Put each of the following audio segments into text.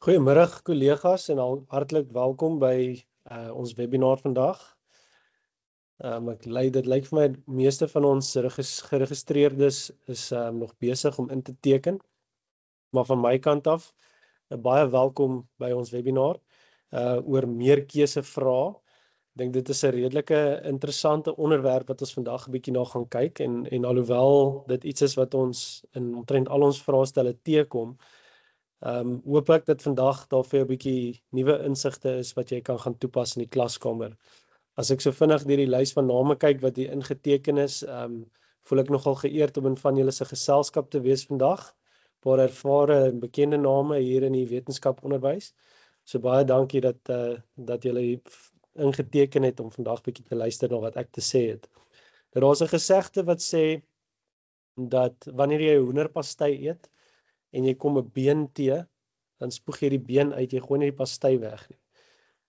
Goeiemiddag collega's en hartlik welkom by ons webinar vandag. Dit lyk vir my meeste van ons geregistreerdes is nog besig om in te teken. Maar van my kant af, baie welkom by ons webinar oor meer keuse vrae. Ek dink dit is 'n redelike interessante onderwerp wat ons vandag 'n bietjie na gaan kyk en alhoewel dit iets is wat ons in omtrent al ons vraestelle teekom, hoop ek dat vandag daar vir jou 'n bietjie nuwe insigte is wat jy kan gaan toepas in die klaskamer. As ek so vinnig deur die lys van name kyk wat hier ingeteken is, voel ek nogal geëerd om in van julle se geselskap te wees vandag. Paar ervare en bekende name hier in die wetenskaponderwys. So baie dankie dat julle ingeteken het om vandag bietjie te luister na wat ek te sê het. Daar's 'n gesegde wat sê dat wanneer jy hoenderpastei eet en jy kom 'n been tee, dan spoeg jy die been uit, jy gooi nie die pastei weg nie.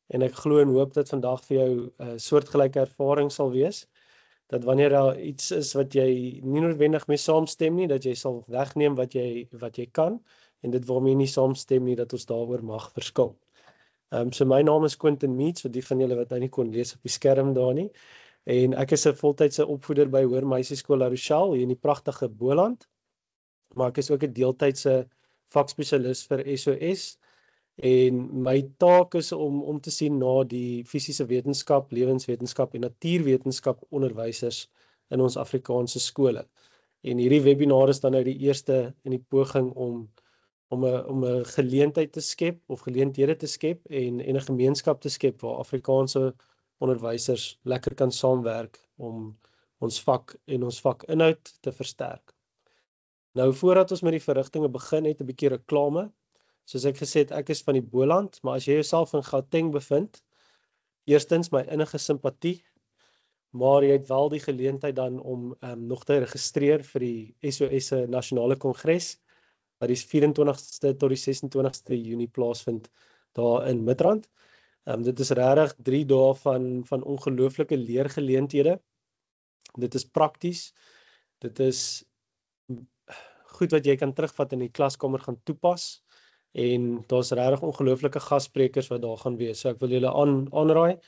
En ek glo en hoop dat vandag vir jou 'n soortgelyke ervaring sal wees, dat wanneer daar iets is wat jy nie noodwendig mee saamstem nie, dat jy sal wegneem wat jy kan, en dit waarmee jy nie saamstem nie, dat ons daaroor mag verskil. So my naam is Quentin Meets, vir die van julle wat nou nie kon lees op die skerm daar nie, en ek is 'n voltydse opvoeder by Hoër Meisieskool La Rochelle, hier in die pragtige Boland, maar ek is ook 'n deeltydse vakspesialis vir SOS, en my taak is om te sien na die fisiese wetenskap, lewenswetenskap en natuurwetenskap onderwysers in ons Afrikaanse skole. En hierdie webinar is dan nou die eerste in die poging om 'n geleentheid te skep of geleenthede te skep en 'n gemeenskap te skep waar Afrikaanse onderwysers lekker kan saamwerk om ons vak en ons vakinhoud te versterk. Nou voordat ons met die verrigtinge begin, het 'n bietjie reklame. Soos ek gesê het, ek is van die Boland, maar as jy jouself in Gauteng bevind, eerstens my innige simpatie, maar jy het wel die geleentheid dan om nog te registreer vir die SOS se nasionale kongres, wat die 24ste tot die 26ste Junie plaasvind daar in Midrand. Dit is regtig 3 dae van ongelooflike leergeleenthede. Dit is prakties, dit is goed wat jy kan terugvat in die klaskamer gaan toepas, en daar's regtig ongelooflike gassprekers wat daar gaan wees. So ek wil julle aanraai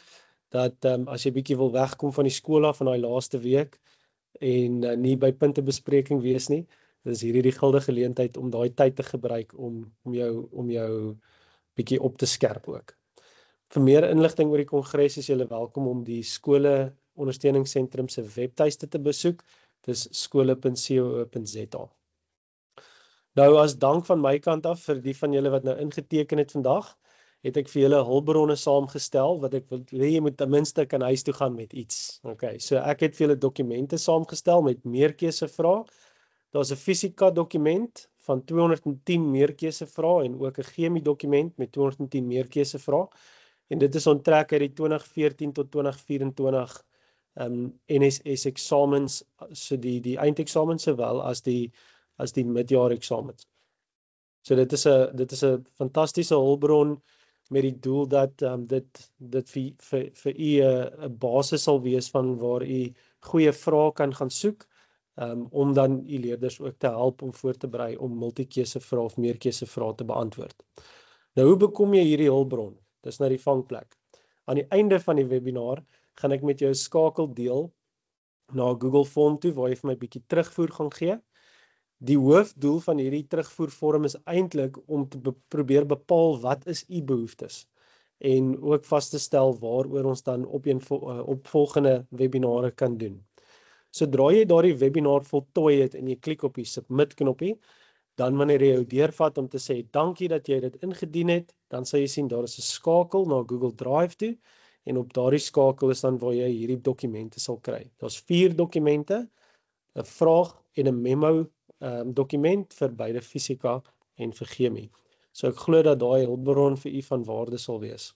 dat as jy bietjie wil wegkom van die skool af in daai laaste week en nie by puntebespreking wees nie, dis hierdie die gilde geleentheid om daai tyd te gebruik om jou bietjie op te skerp ook. Vir meer inligting oor die kongres is julle welkom om die skole ondersteuningssentrum se webtuiste te besoek. Dis skole.co.za. Nou as dank van my kant af vir die van julle wat nou ingeteken het vandag, het ek vir julle hulpbronne saamgestel wat ek wil hê jy moet ten minste kan huis toe gaan met iets. Okay, so ek het vir julle dokumente saamgestel met meerkeusevrae. Daar's 'n fisika dokument van 210 meerkeusevrae en ook 'n chemie dokument met 210 meerkeusevrae. En dit is onttrek uit die 2014 tot 2024 NSS eksamens, so die eindeksamens sowel as die midjaareksamens. So dit is 'n fantastiese hulpbron met die doel dat dit vir u 'n basis sal wees van waar u goeie vrae kan gaan soek, om dan u leerders ook te help om voor te berei om multikeusevrae of meerkeusevrae te beantwoord. Nou hoe bekom jy hierdie hulpbron? Dis nou die vangplek. Aan die einde van die webinar gaan ek met jou skakel deel na Google Form toe waar jy vir my bietjie terugvoer gaan gee. Die hoofdoel van hierdie terugvoervorm is eintlik om te probeer bepaal wat is u behoeftes en ook vas te stel waaroor ons dan opvolgende webinare kan doen. Sodra jy daardie webinar voltooi het en jy klik op die submit knoppie, dan wanneer jy jou deurvat om te sê dankie dat jy dit ingedien het, dan sal jy sien daar is 'n skakel na Google Drive toe en op daardie skakel is dan waar jy hierdie dokumente sal kry. Daar's 4 dokumente, 'n vraag en 'n memo dokument vir beide fisika en vir chemie. So ek glo dat daai hulpbron vir u van waarde sal wees.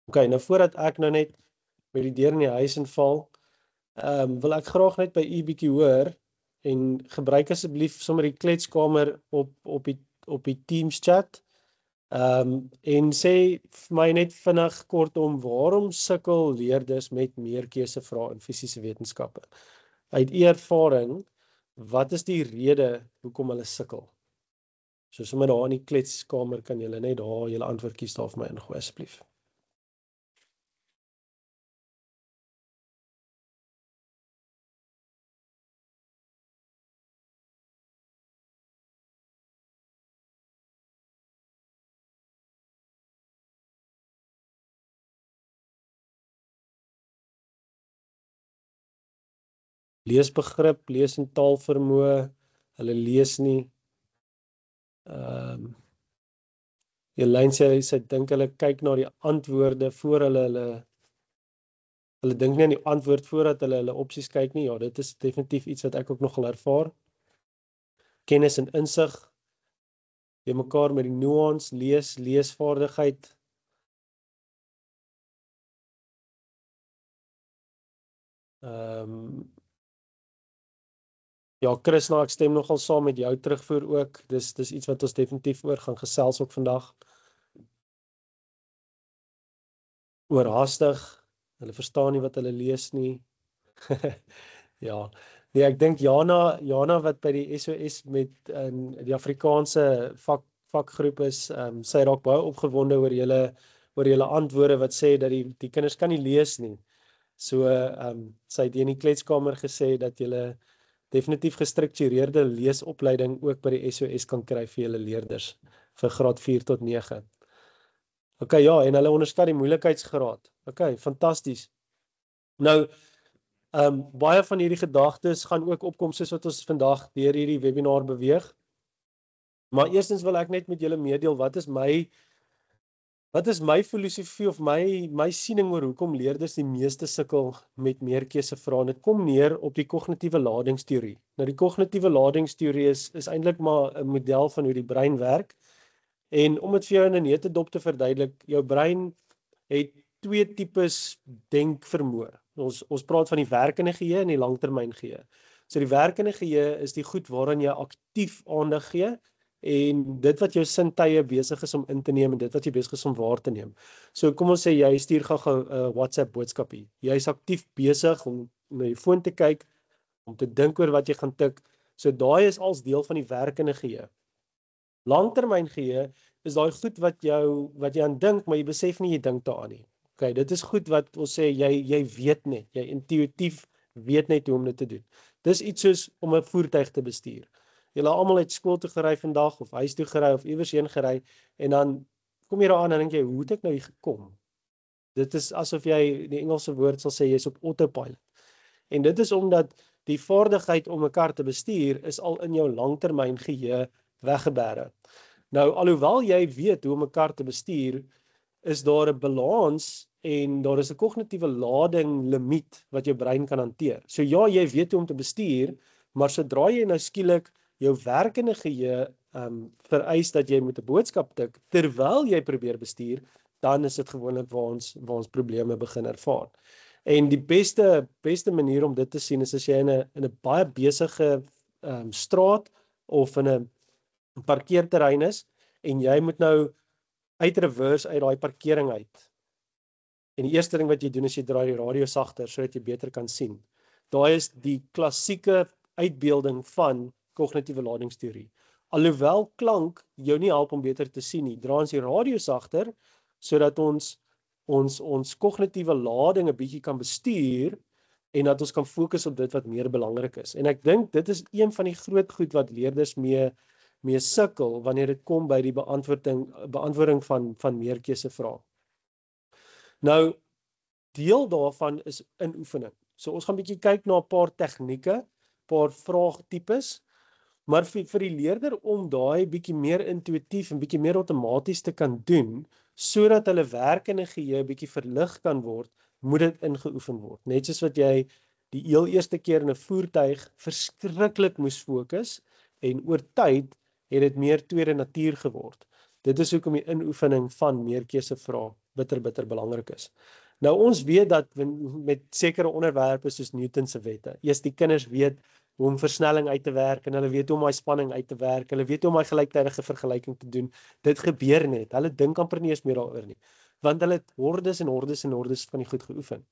Okay, nou voordat ek nou net met die deur in die huis inval, wil ek graag net by u bietjie hoor en gebruik asseblief sommer die kletskamer op die Teams chat. En sê vir my net vinnig kortom, waarom sukkel leerders met meerkeusevrae in fisiese wetenskappe? Uit u ervaring, wat is die rede hoekom hulle sukkel? So sommer daar in die kletskamer kan julle net daar julle antwoordjies daar vir my ingooi asseblief. Leesbegrip, lees en taalvermoë, hulle lees nie. Jelyn sê sy dink hulle kyk na die antwoorde voor hulle dink nie aan die antwoord voordat hulle opsies kyk nie. Ja, dit is definitief iets wat ek ook nogal ervaar. Kennis en insig, jy mekaar met die nuance, leesvaardigheid. Ja, Chris, nou ek stem nogal saam met jou terugvoer ook. Dis iets wat ons definitief oor gaan gesels ook vandag. Oorhaastig, hulle verstaan nie wat hulle lees nie. Ja, nee, ek dink Jana wat by die SOS met die Afrikaanse vakgroep is, sy raak baie opgewonde oor julle antwoorde wat sê dat die kinders kan nie lees nie. So sy het in die kletskamer gesê dat julle definitief gestruktureerde leesopleiding ook by die SOS kan kry vir julle leerders vir graad 4 tot 9. OK, ja, en hulle onderskat die moeilikheidsgraad. OK, fantasties. Nou, baie van hierdie gedagtes gaan ook opkom soos wat ons vandag deur hierdie webinar beweeg. Maar eerstens wil ek net met julle meedeel wat is my filosofie of my siening oor hoekom leerders die meeste sukkel met meerkeusevrae. Dit kom neer op die kognitiewe ladingsteorie. Nou die kognitiewe ladingsteorie is eintlik maar 'n model van hoe die brein werk. En om dit vir jou in 'n neutedop te verduidelik, jou brein het twee tipes denkvermoë. Ons praat van die werkende geheue en die langtermyngeheue. So die werkende geheue is die goed waaraan jy aktief aandag gee en dit wat jou sintuie besig is om in te neem en dit wat jy besig is om waar te neem. So kom ons sê jy stuur gou 'n WhatsApp boodskapie. Jy is aktief besig om na jou foon te kyk, om te dink oor wat jy gaan tik. So daai is als deel van die werkende geheue. Langtermyngeheue is daai goed wat jy aan dink, maar jy besef nie jy dink daaraan nie. OK, dit is goed wat ons sê jy weet net, jy intuïtief weet net hoe om dit te doen. Dis iets soos om 'n voertuig te bestuur. Julle almal het skool toe gery vandag of huis toe gery of iewers heen gery en dan kom jy daar aan en dink jy, hoe het ek nou hier gekom? Dit is asof jy die Engelse woord sal sê jy's op autopilot. En dit is omdat die vaardigheid om 'n kar te bestuur is al in jou langtermyngeheue weggebêre. Nou alhoewel jy weet hoe om 'n kar te bestuur, is daar 'n balans en daar is 'n kognitiewe lading limiet wat jou brein kan hanteer. So ja, jy weet hoe om te bestuur, maar sodra jy nou skielik jou werkende geheue vereis dat jy moet 'n boodskap tik terwyl jy probeer bestuur, dan is dit gewoonlik waar ons probleme begin ervaar. En die beste manier om dit te sien is as jy in 'n baie besige straat of in 'n parkeerterrein is en jy moet nou uit reverse uit daai parkering uit. En die eerste ding wat jy doen is jy draai die radio sagter sodat jy beter kan sien. Daai is die klassieke uitbeelding van kognitiewe ladingsteorie. Alhoewel klank jou nie help om beter te sien nie, dra ons die radio sagter sodat ons kognitiewe lading 'n bietjie kan bestuur en dat ons kan fokus op dit wat meer belangrik is. En ek dink dit is een van die groot goed wat leerders mee sukkel wanneer dit kom by die beantwoording van meerkeusevrae. Nou, deel daarvan is inoefening. So ons gaan 'n bietjie kyk na 'n paar tegnieke, paar vraagtipes, maar vir die leerder om daai bietjie meer intuïtief en bietjie meer outomaties te kan doen, sodat hulle werkende geheue bietjie verlig kan word, moet dit ingeoefen word. Net soos wat jy die heel eerste keer in 'n voertuig verskriklik moes fokus en oor tyd het dit meer tweede natuur geword. Dit is hoekom die inoefening van meerkeusevrae bitter belangrik is. Nou ons weet dat met sekere onderwerpe soos Newton se wette, eers die kinders weet hoe om versnelling uit te werk en hulle weet hoe om daai spanning uit te werk, hulle weet hoe om daai gelyktydige vergelyking te doen. Dit gebeur net. Hulle dink amper nie eens meer daaroor nie, want hulle het hordes en hordes en hordes van die goed geoefen.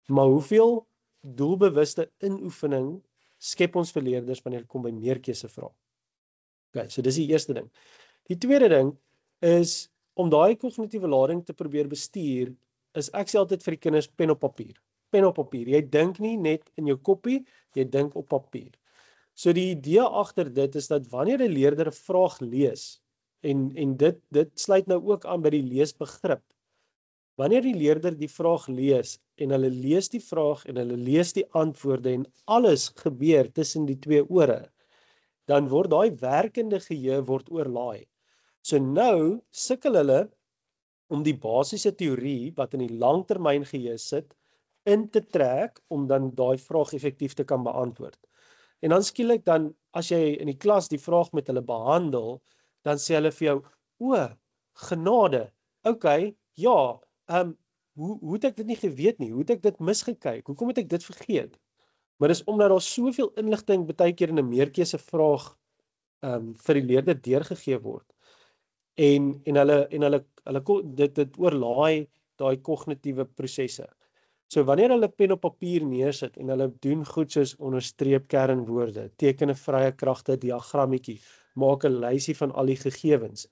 Maar hoeveel doelbewuste inoefening skep ons vir leerders wanneer dit kom by meerkeusevrae? Okay, so dis die eerste ding. Die tweede ding is om daai kognitiewe lading te probeer bestuur, is ek sê altyd vir die kinders pen op papier. Pen op papier. Jy dink nie net in jou koppie, jy dink op papier. So die idee agter dit is dat wanneer 'n leerder 'n vraag lees, en dit sluit nou ook aan by die leesbegrip. Wanneer die leerder die vraag lees, en hulle lees die vraag, en hulle lees die antwoorde, en alles gebeur tussen die twee ore, dan word daai werkende geheue word oorlaai. So nou sukkel hulle om die basiese teorie wat in die langtermyn geheue sit, in te trek, om dan daai vraag effektief te kan beantwoord. En dan skielik dan, as jy in die klas die vraag met hulle behandel, dan sê hulle vir jou, o, genade, okay, ja, hoe het ek dit nie geweet nie, hoe het ek dit misgekyk, hoekom het ek dit vergeet? Maar dis omdat daar soveel inligting baie keer in 'n meerkeuse vraag vir die leerder deurgegee word. En hulle dit oorlaai daai kognitiewe prosesse. So wanneer hulle pen op papier neersit en hulle doen goed soos onderstreep kernwoorde, teken 'n vrye kragte diagrammetjie, maak 'n lysie van al die gegevens.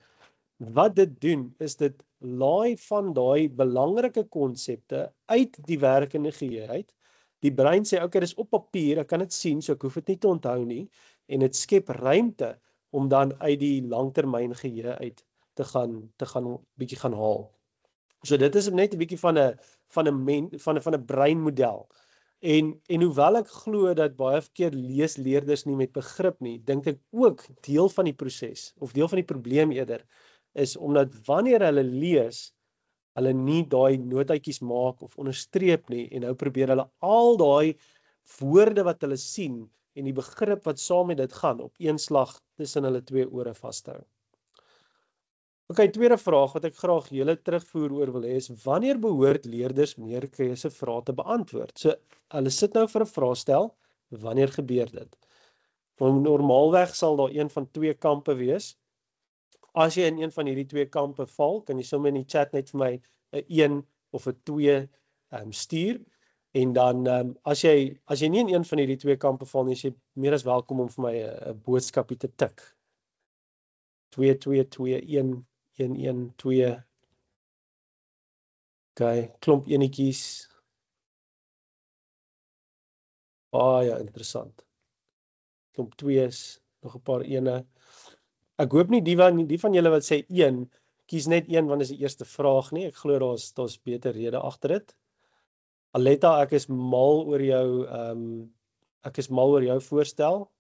Wat dit doen is dit laai van daai belangrike konsepte uit die werkende geheue uit. Die brein sê, okay, dis op papier, ek kan dit sien, so ek hoef dit nie te onthou nie, en dit skep ruimte om dan uit die langtermyn geheue uit te gaan bietjie gaan haal. So dit is net 'n bietjie van 'n breinmodel. En hoewel ek glo dat baie keer leerders nie met begrip nie, dink ek ook deel van die proses, of deel van die probleem eerder, is omdat wanneer hulle lees, hulle nie daai notaatjies maak of onderstreep nie, en nou probeer hulle al daai woorde wat hulle sien, en die begrip wat saam met dit gaan, op een slag tussen hulle twee ore vasthou. Okay, tweede vraag wat ek graag julle terugvoer oor wil hê is, wanneer behoort leerders meerkeuse vrae te beantwoord? So, hulle sit nou vir 'n vraestel, wanneer gebeur dit? Normaalweg sal daar een van twee kampe wees. As jy in een van hierdie twee kampe val, kan jy sommer in die chat net vir my 'n 1 of 'n 2 stuur, en dan as jy nie in een van hierdie twee kampe val nie, is jy meer as welkom om vir my 'n boodskapie te tik. 2 2 2 1 1 1 2. Okay, klomp enetjies. Ja, interessant. Klomp 2's, nog 'n paar ene. Ek hoop nie die van julle wat sê 1, kies net 1 want is die eerste vraag nie. Ek glo daar's beter rede agter dit. Aletta, ek is mal oor jou voorstel.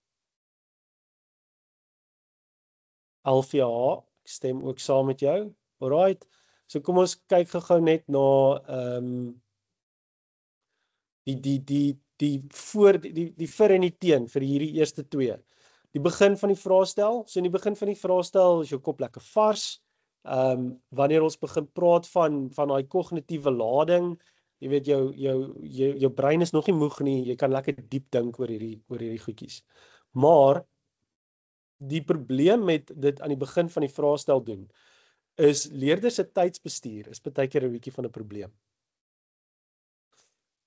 Alfia, ek stem ook saam met jou. Alright. So kom ons kyk gou net na die vir en die teen vir hierdie eerste twee. Die begin van die vraestel. So in die begin van die vraestel is jou kop lekker vars. Wanneer ons begin praat van daai kognitiewe lading, jy weet jou brein is nog nie moeg nie, jy kan lekker diep dink oor hierdie goedjies. Maar die probleem met dit aan die begin van die vraestel doen, is leerders se tydsbestuur is baie keer 'n bietjie van 'n probleem.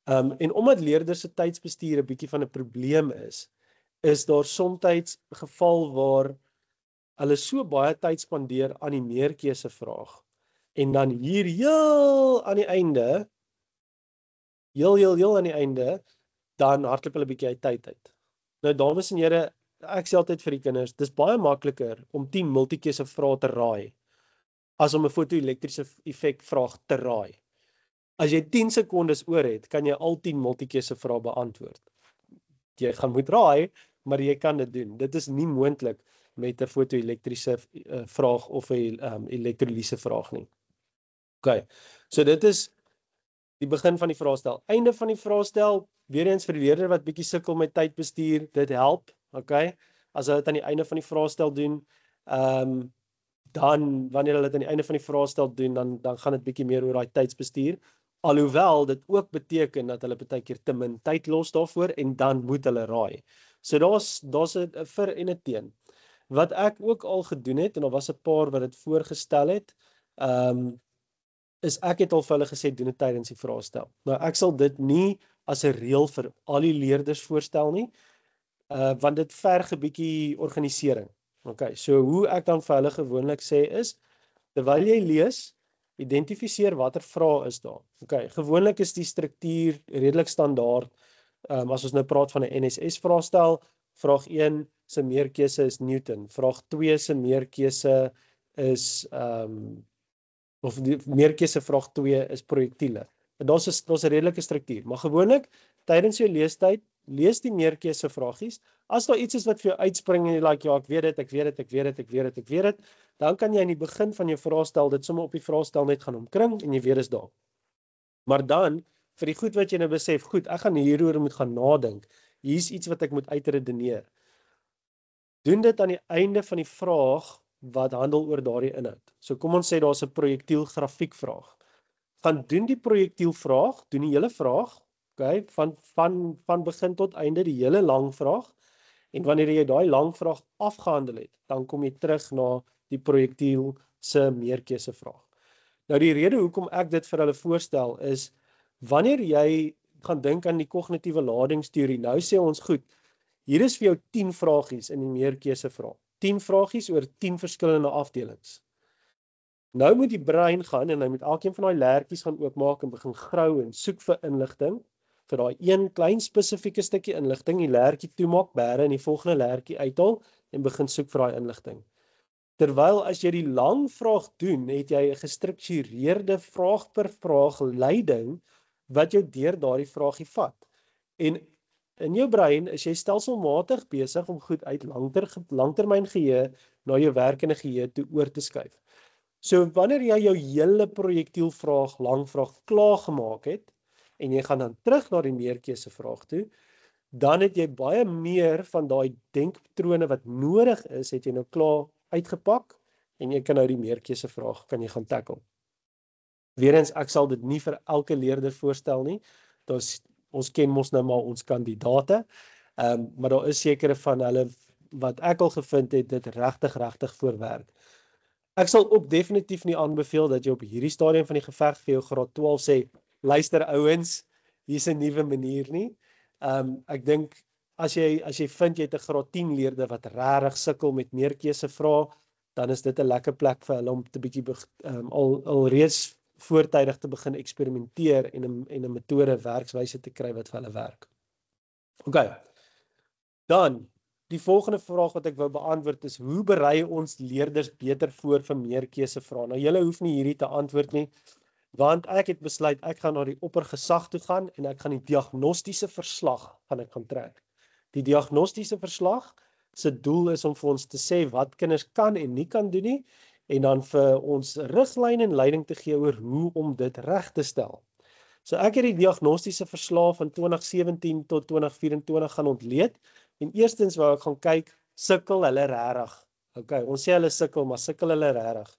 En omdat leerders se tydsbestuur 'n bietjie van 'n probleem is daar soms 'n geval waar hulle so baie tyd spandeer aan die meerkeuse vraag, en dan hier heel aan die einde, dan hardloop hulle 'n bietjie uit tyd uit. Nou dames en here, ek sê altyd vir die kinders, dis baie makliker om 10 multikeuse vrae te raai, as om 'n foto-elektriese effek vraag te raai. As jy 10 sekondes oor het, kan jy al 10 multikeuse vrae beantwoord. Jy gaan moet raai, maar jy kan dit doen. Dit is nie moontlik met 'n foto-elektriese vraag of 'n elektrolyse vraag nie. Okay, so dit is die begin van die vraestel. Einde van die vraestel, weer eens vir die leerder wat bietjie sukkel met tydbestuur, dit help, okay? As hulle dit aan die einde van die vraestel doen, dan wanneer hulle dit aan die einde van die vraestel doen, dan gaan dit bietjie meer oor daai tydsbestuur. Alhoewel dit ook beteken dat hulle baie keer te min tyd los daarvoor, en dan moet hulle raai. So daar's 'n vir en 'n teen. Wat ek ook al gedoen het, en daar was 'n paar wat dit voorgestel het, is ek het al vir hulle gesê, doen dit tydens die vraestel. Nou ek sal dit nie as 'n reël vir al die leerders voorstel nie, want dit verg 'n bietjie organisering. Okay, so hoe ek dan vir hulle gewoonlik sê is, terwyl jy lees, identifiseer watter vrae is daar. Okay, gewoonlik is die struktuur redelik standaard. As ons nou praat van 'n NSS vraestel, vraag 1 se meerkeuse is Newton, vraag 2 se meerkeuse is of die meerkeuse vraag 2 is projektiele. Daar's 'n redelike struktuur, maar gewoonlik tydens jou leestyd, lees die meerkeuse vragies. As daar iets is wat vir jou uitspring en jy like, ja, ek weet dit, dan kan jy in die begin van jou vraestel dit sommer op die vraestel net gaan omkring en jy weet is daar. Maar dan, vir die goed wat jy nou besef, goed, ek gaan hieroor moet gaan nadink. Hier's iets wat ek moet uitredeneer. Doen dit aan die einde van die vraag wat handel oor daardie inhoud. So kom ons sê daar's 'n projektiel grafiek vraag. Gaan doen die projektiel vraag, doen die hele vraag, okay, van begin tot einde die hele lang vraag. En wanneer jy daai lang vraag afgehandel het, dan kom jy terug na die projektiel se meerkeuse vraag. Nou die rede hoekom ek dit vir hulle voorstel is, wanneer jy gaan dink aan die kognitiewe ladingsteorie, nou sê ons goed, hier is vir jou 10 vragies in die meerkeuse vraag. 10 vragies oor 10 verskillende afdelings. Nou moet die brein gaan en hy moet elkeen van daai lertjies gaan oopmaak en begin grou en soek vir inligting, vir daai een klein spesifieke stukkie inligting, die lertjie toemaak, bære en die volgende lertjie uithaal en begin soek vir daai inligting. Terwyl as jy die lang vraag doen, het jy 'n gestruktureerde vraag per vraag leiding wat jou deur daardie vraagie vat. En in jou brein is jy stelselmatig besig om goed uit langtermyn geheue na jou werkende geheue toe oor te skuif. So wanneer jy jou hele projektielvraag, langvraag klaar gemaak het en jy gaan dan terug na die meerkeuse vraag toe, dan het jy baie meer van daai denkpatrone wat nodig is, het jy nou klaar uitgepak en jy kan nou die meerkeuse vraag kan jy gaan tackle. Weerens, ek sal dit nie vir elke leerder voorstel nie. Ons ken mos nou maar ons kandidate, maar daar is sekere van hulle wat ek al gevind het, dit regtig voorwerk. Ek sal ook definitief nie aanbeveel dat jy op hierdie stadium van die geveg vir jou graad 12 sê, luister ouens, hier's 'n nuwe manier nie. Ek dink, as jy vind jy het 'n graad 10 leerder wat regtig sukkel met meerkeuse vrae, dan is dit 'n lekker plek vir hulle om te bietjie alreeds voortydig te begin eksperimenteer en 'n metode werkswyse te kry wat vir hulle werk. Okay. Dan, die volgende vraag wat ek wou beantwoord is, hoe berei ons leerders beter voor vir meerkeuse vrae? Nou, julle hoef nie hierdie te antwoord nie, want ek het besluit, ek gaan na die oppergesag toe gaan en ek gaan die diagnostiese verslag gaan trek. Die diagnostiese verslag se doel is om vir ons te sê wat kinders kan en nie kan doen nie, en dan vir ons riglyn en leiding te gee oor hoe om dit reg te stel. So ek het die diagnostiese verslag van 2017 tot 2024 gaan ontleed, en eerstens wou ek gaan kyk, sukkel hulle regtig? Okay, ons sê hulle sukkel, maar sukkel hulle regtig?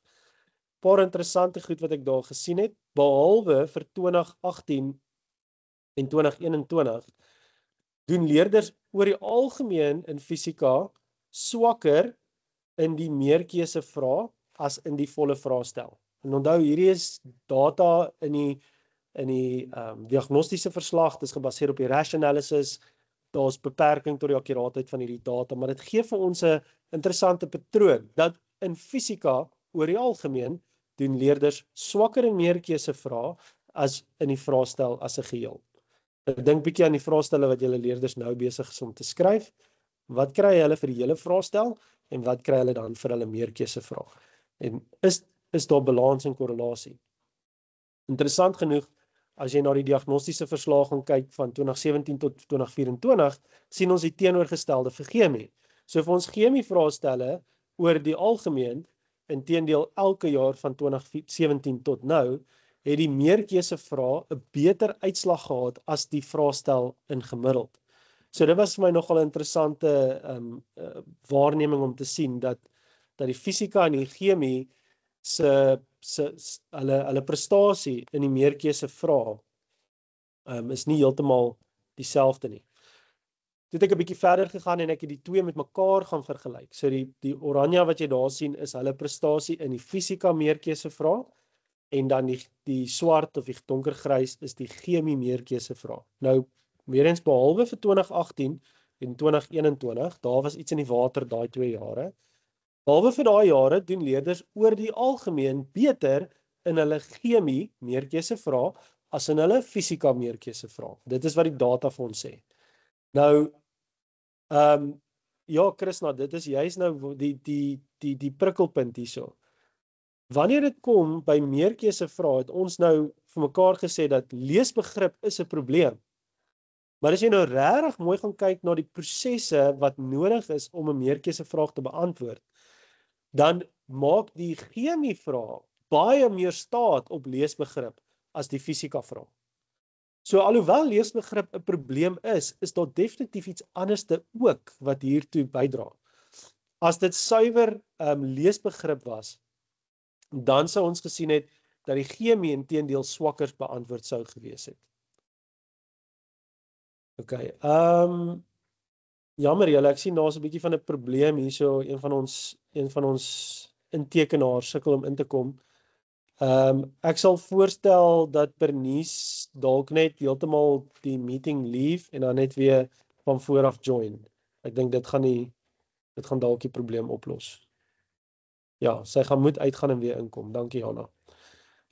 Paar interessante goed wat ek daar gesien het, behalwe vir 2018 en 2021, doen leerders oor die algemeen in fisika swakker in die meerkeuse vrae as in die volle vraestel. En onthou, hierdie is data in die diagnostiese verslag, dit is gebaseer op die rash analysis, daar's beperking tot die akkuraatheid van hierdie data, maar dit gee vir ons 'n interessante patroon, dat in fisika oor die algemeen doen leerders swakker in meerkeuse vrae as in die vraestel as 'n geheel. Ek dink bietjie aan die vraestelle wat julle leerders nou besig is om te skryf. Wat kry hulle vir die hele vraestel en wat kry hulle dan vir hulle meerkeuse vraag? En is daar balans en korrelasie? Interessant genoeg, as jy na die diagnostiese verslag gaan kyk van 2017 tot 2024, sien ons die teenoorgestelde vir chemie. So vir ons chemie vraestelle oor die algemeen, inteendeel elke jaar van 2017 tot nou, het die meerkeuse vrae 'n beter uitslag gehad as die vraestel in gemiddeld. So dit was vir my nogal 'n interessante waarneming om te sien dat die fisika en die chemie hulle prestasie in die meerkeuse vrae is nie heeltemal dieselfde nie. Toe het ek 'n bietjie verder gegaan en ek het die twee met mekaar gaan vergelyk. So die oranje wat jy daar sien is hulle prestasie in die fisika meerkeuse vrae en dan die swart of die donkergrys is die chemie meerkeuse vrae. Nou, weer eens behalwe vir 2018 en 2021, daar was iets in die water daai 2 jare. Behalwe vir daai jare doen leerders oor die algemeen beter in hulle chemie meerkeusevrae as in hulle fisika meerkeusevrae. Dit is wat die data vir ons sê. Nou, ja, Krishna, dit is juist nou die prikkelpunt hierso. Wanneer dit kom by meerkeusevrae, het ons nou vir mekaar gesê dat leesbegrip is 'n probleem. Maar as jy nou regtig mooi gaan kyk na die prosesse wat nodig is om 'n meerkeusevraag te beantwoord, dan maak die chemievraag baie meer staat op leesbegrip as die fisika vraag. So alhoewel leesbegrip 'n probleem is daar definitief iets anderste ook wat hiertoe bydra. As dit suiwer leesbegrip was, dan sou ons gesien het dat die chemie inteendeel swakker beantwoord sou gewees het. Okay, jammer julle, ek sien daar's 'n bietjie van 'n probleem hierso, een van ons intekenaars sukkel om in te kom. Ek sal voorstel dat Bernice dalk net heeltemal die meeting leave en dan net weer van voor af join. Ek dink dit gaan dalk die probleem oplos. Ja, sy gaan moet uitgaan en weer inkom. Dankie Jana.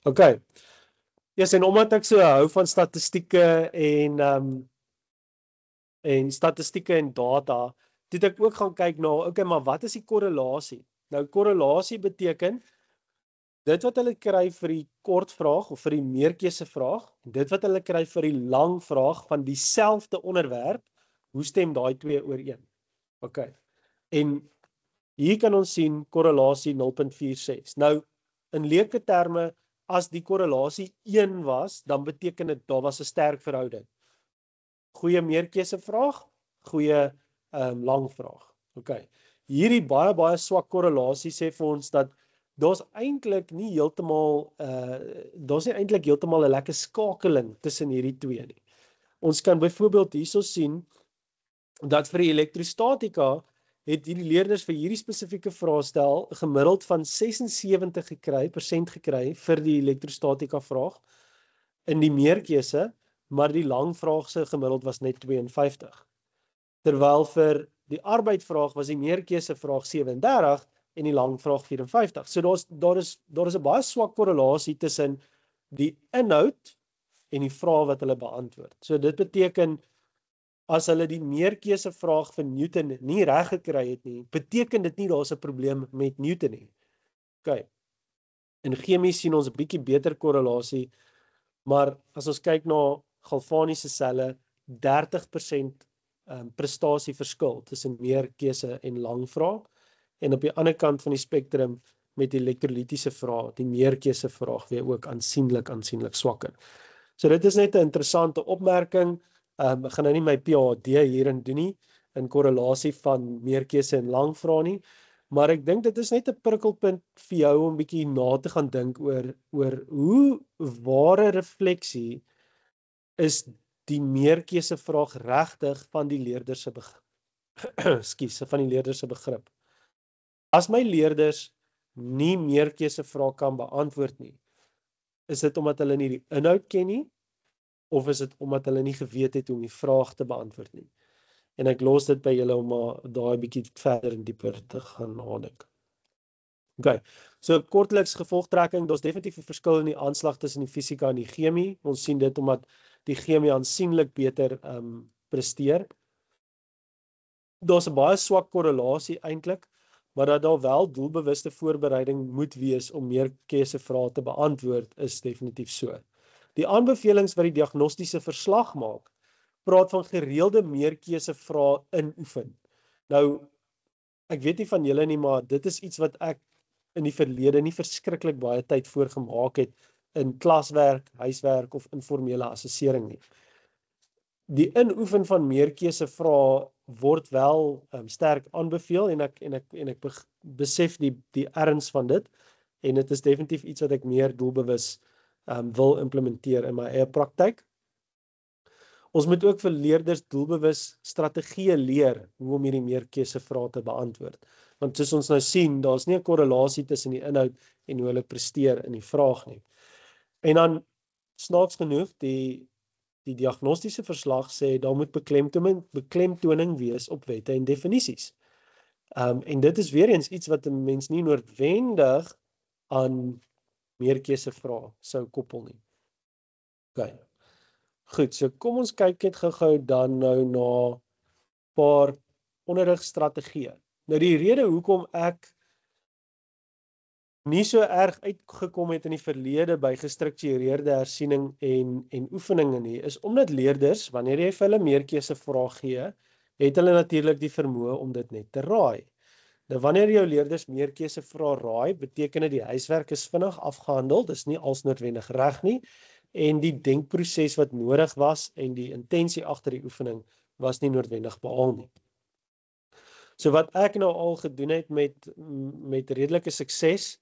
Okay. Yes, en omdat ek so hou van statistieke en statistieke en data, het ek ook gaan kyk na, okay, maar wat is die korrelasie? Nou, korrelasie beteken dit wat hulle kry vir die kortvraag of vir die meerkeusevraag, dit wat hulle kry vir die lang vraag van dieselfde onderwerp, hoe stem daai twee ooreen? Okay. En hier kan ons sien korrelasie 0.46. Nou, in leuke terme, as die korrelasie 1 was, dan beteken dit daar was 'n sterk verhouding. Goeie meerkeusevraag, goeie lang vraag. Okay. Hierdie baie swak korrelasie sê vir ons dat daar's eintlik nie heeltemal 'n lekker skakeling tussen hierdie twee nie. Ons kan byvoorbeeld hierso sien dat vir die elektrostatika het hierdie leerders vir hierdie spesifieke vraestel gemiddeld van 76% gekry vir die elektrostatika vraag in die meerkeuse, maar die lang vraag se gemiddeld was net 52. Terwyl vir die arbeidvraag was die meerkeuse vraag 37 en die lang vraag 54. So daar is 'n baie swak korrelasie tussen die inhoud en die vrae wat hulle beantwoord. So dit beteken as hulle die meerkeuse vraag vir Newton nie reg gekry het nie, beteken dit nie daar's 'n probleem met Newton nie. Okay. In chemie sien ons 'n bietjie beter korrelasie, maar as ons kyk na galvaniese selle, 30% prestasieverskil tussen meerkeuse en lang vraag, en op die ander kant van die spektrum met die elektrolytiese vraag, die meerkeuse vraag weer ook aansienlik swakker. So dit is net 'n interessante opmerking. Ek gaan nou nie my PhD hierin doen nie, in korrelasie van meerkeuse en lang vraag nie, maar ek dink dit is net 'n prikkelpunt vir jou om bietjie na te gaan dink oor hoe ware refleksie is die meerkeuse vraag regtig van die leerder se begrip. As my leerders nie meerkeuse vraag kan beantwoord nie, is dit omdat hulle nie die inhoud ken nie, of is dit omdat hulle nie geweet het hoe om die vraag te beantwoord nie? En ek los dit by julle om daai bietjie verder en dieper te gaan nadink. Okay, so kortliks gevolgtrekking, daar's definitief 'n verskil in die aanslag tussen die fisika en die chemie. Ons sien dit omdat die chemie aansienlik beter presteer. Daar's 'n baie swak korrelasie eintlik, maar dat daar wel doelbewuste voorbereiding moet wees om meerkeusevrae te beantwoord, is definitief so. Die aanbevelings wat die diagnostiese verslag maak, praat van gereelde meerkeusevrae inoefen. Nou, ek weet nie van julle nie, maar dit is iets wat ek in die verlede nie verskriklik baie tyd voor gemaak het in klaswerk, huiswerk of informele assessering nie. Die inoefen van meerkeusevrae word wel sterk aanbeveel en ek besef die erns van dit, en dit is definitief iets wat ek meer doelbewus wil implementeer in my eie praktyk. Ons moet ook vir leerders doelbewus strategieë leer hoe om hierdie meerkeusevrae te beantwoord. Want soos ons nou sien, daar's nie 'n korrelasie tussen die inhoud en hoe hulle presteer in die vraag nie. En dan, snaaks genoeg, die diagnostiese verslag sê daar moet beklemtoning wees op wette en definisies. En dit is weer eens iets wat 'n mens nie noodwendig aan meerkeusevrae sou koppel nie. OK. Goed, so kom ons kyk net gou-gou dan nou na 'n paar onderrigstrategieë. Nou die rede hoekom ek nie so erg uitgekom het in die verlede by gestruktureerde hersiening en oefeninge nie, is omdat leerders, wanneer jy vir hulle meerkeusevrae gee, het hulle natuurlik die vermoë om dit net te raai. Nou wanneer jou leerders meerkeusevrae raai, beteken dit die huiswerk is vinnig afgehandel, dis nie als noodwendig reg nie, en die denkproses wat nodig was en die intensie agter die oefening was nie noodwendig behaal nie. So wat ek nou al gedoen het met redelike sukses,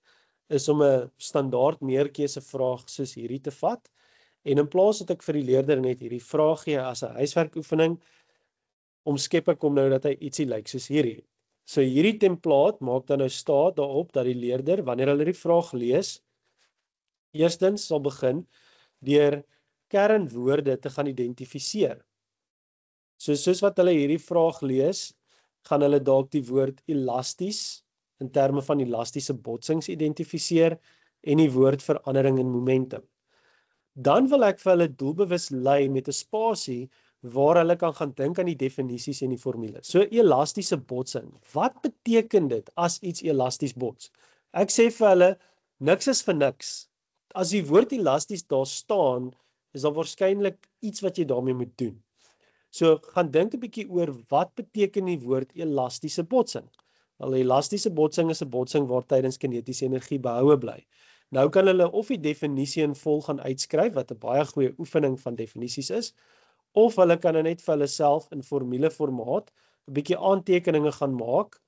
is om 'n standaard meerkeusevraag soos hierdie te vat, en in plaas dat ek vir die leerder net hierdie vraag gee as 'n huiswerkoefening, omskep ek hom nou dat hy ietsie lyk soos hierdie. So hierdie template maak dan nou staat daarop dat die leerder, wanneer hulle die vraag lees, eerstens sal begin deur kernwoorde te gaan identifiseer. So soos wat hulle hierdie vraag lees, gaan hulle dalk die woord elasties in terme van elastiese botsings identifiseer en die woord verandering en momentum. Dan wil ek vir hulle doelbewus lei met 'n spasie waar hulle kan gaan dink aan die definisies en die formules. So elastiese botsing, wat beteken dit as iets elasties bots? Ek sê vir hulle, niks is vir niks. As die woord elasties daar staan, is daar waarskynlik iets wat jy daarmee moet doen. So gaan dink 'n bietjie oor wat beteken die woord elastiese botsing. Wel, elastiese botsing is 'n botsing waar tydens kinetiese energie behoue bly. Nou kan hulle of die definisie in vol gaan uitskryf, wat 'n baie goeie oefening van definisies is, of hulle kan net vir hulle self in formuleformaat 'n bietjie aantekeninge gaan maak,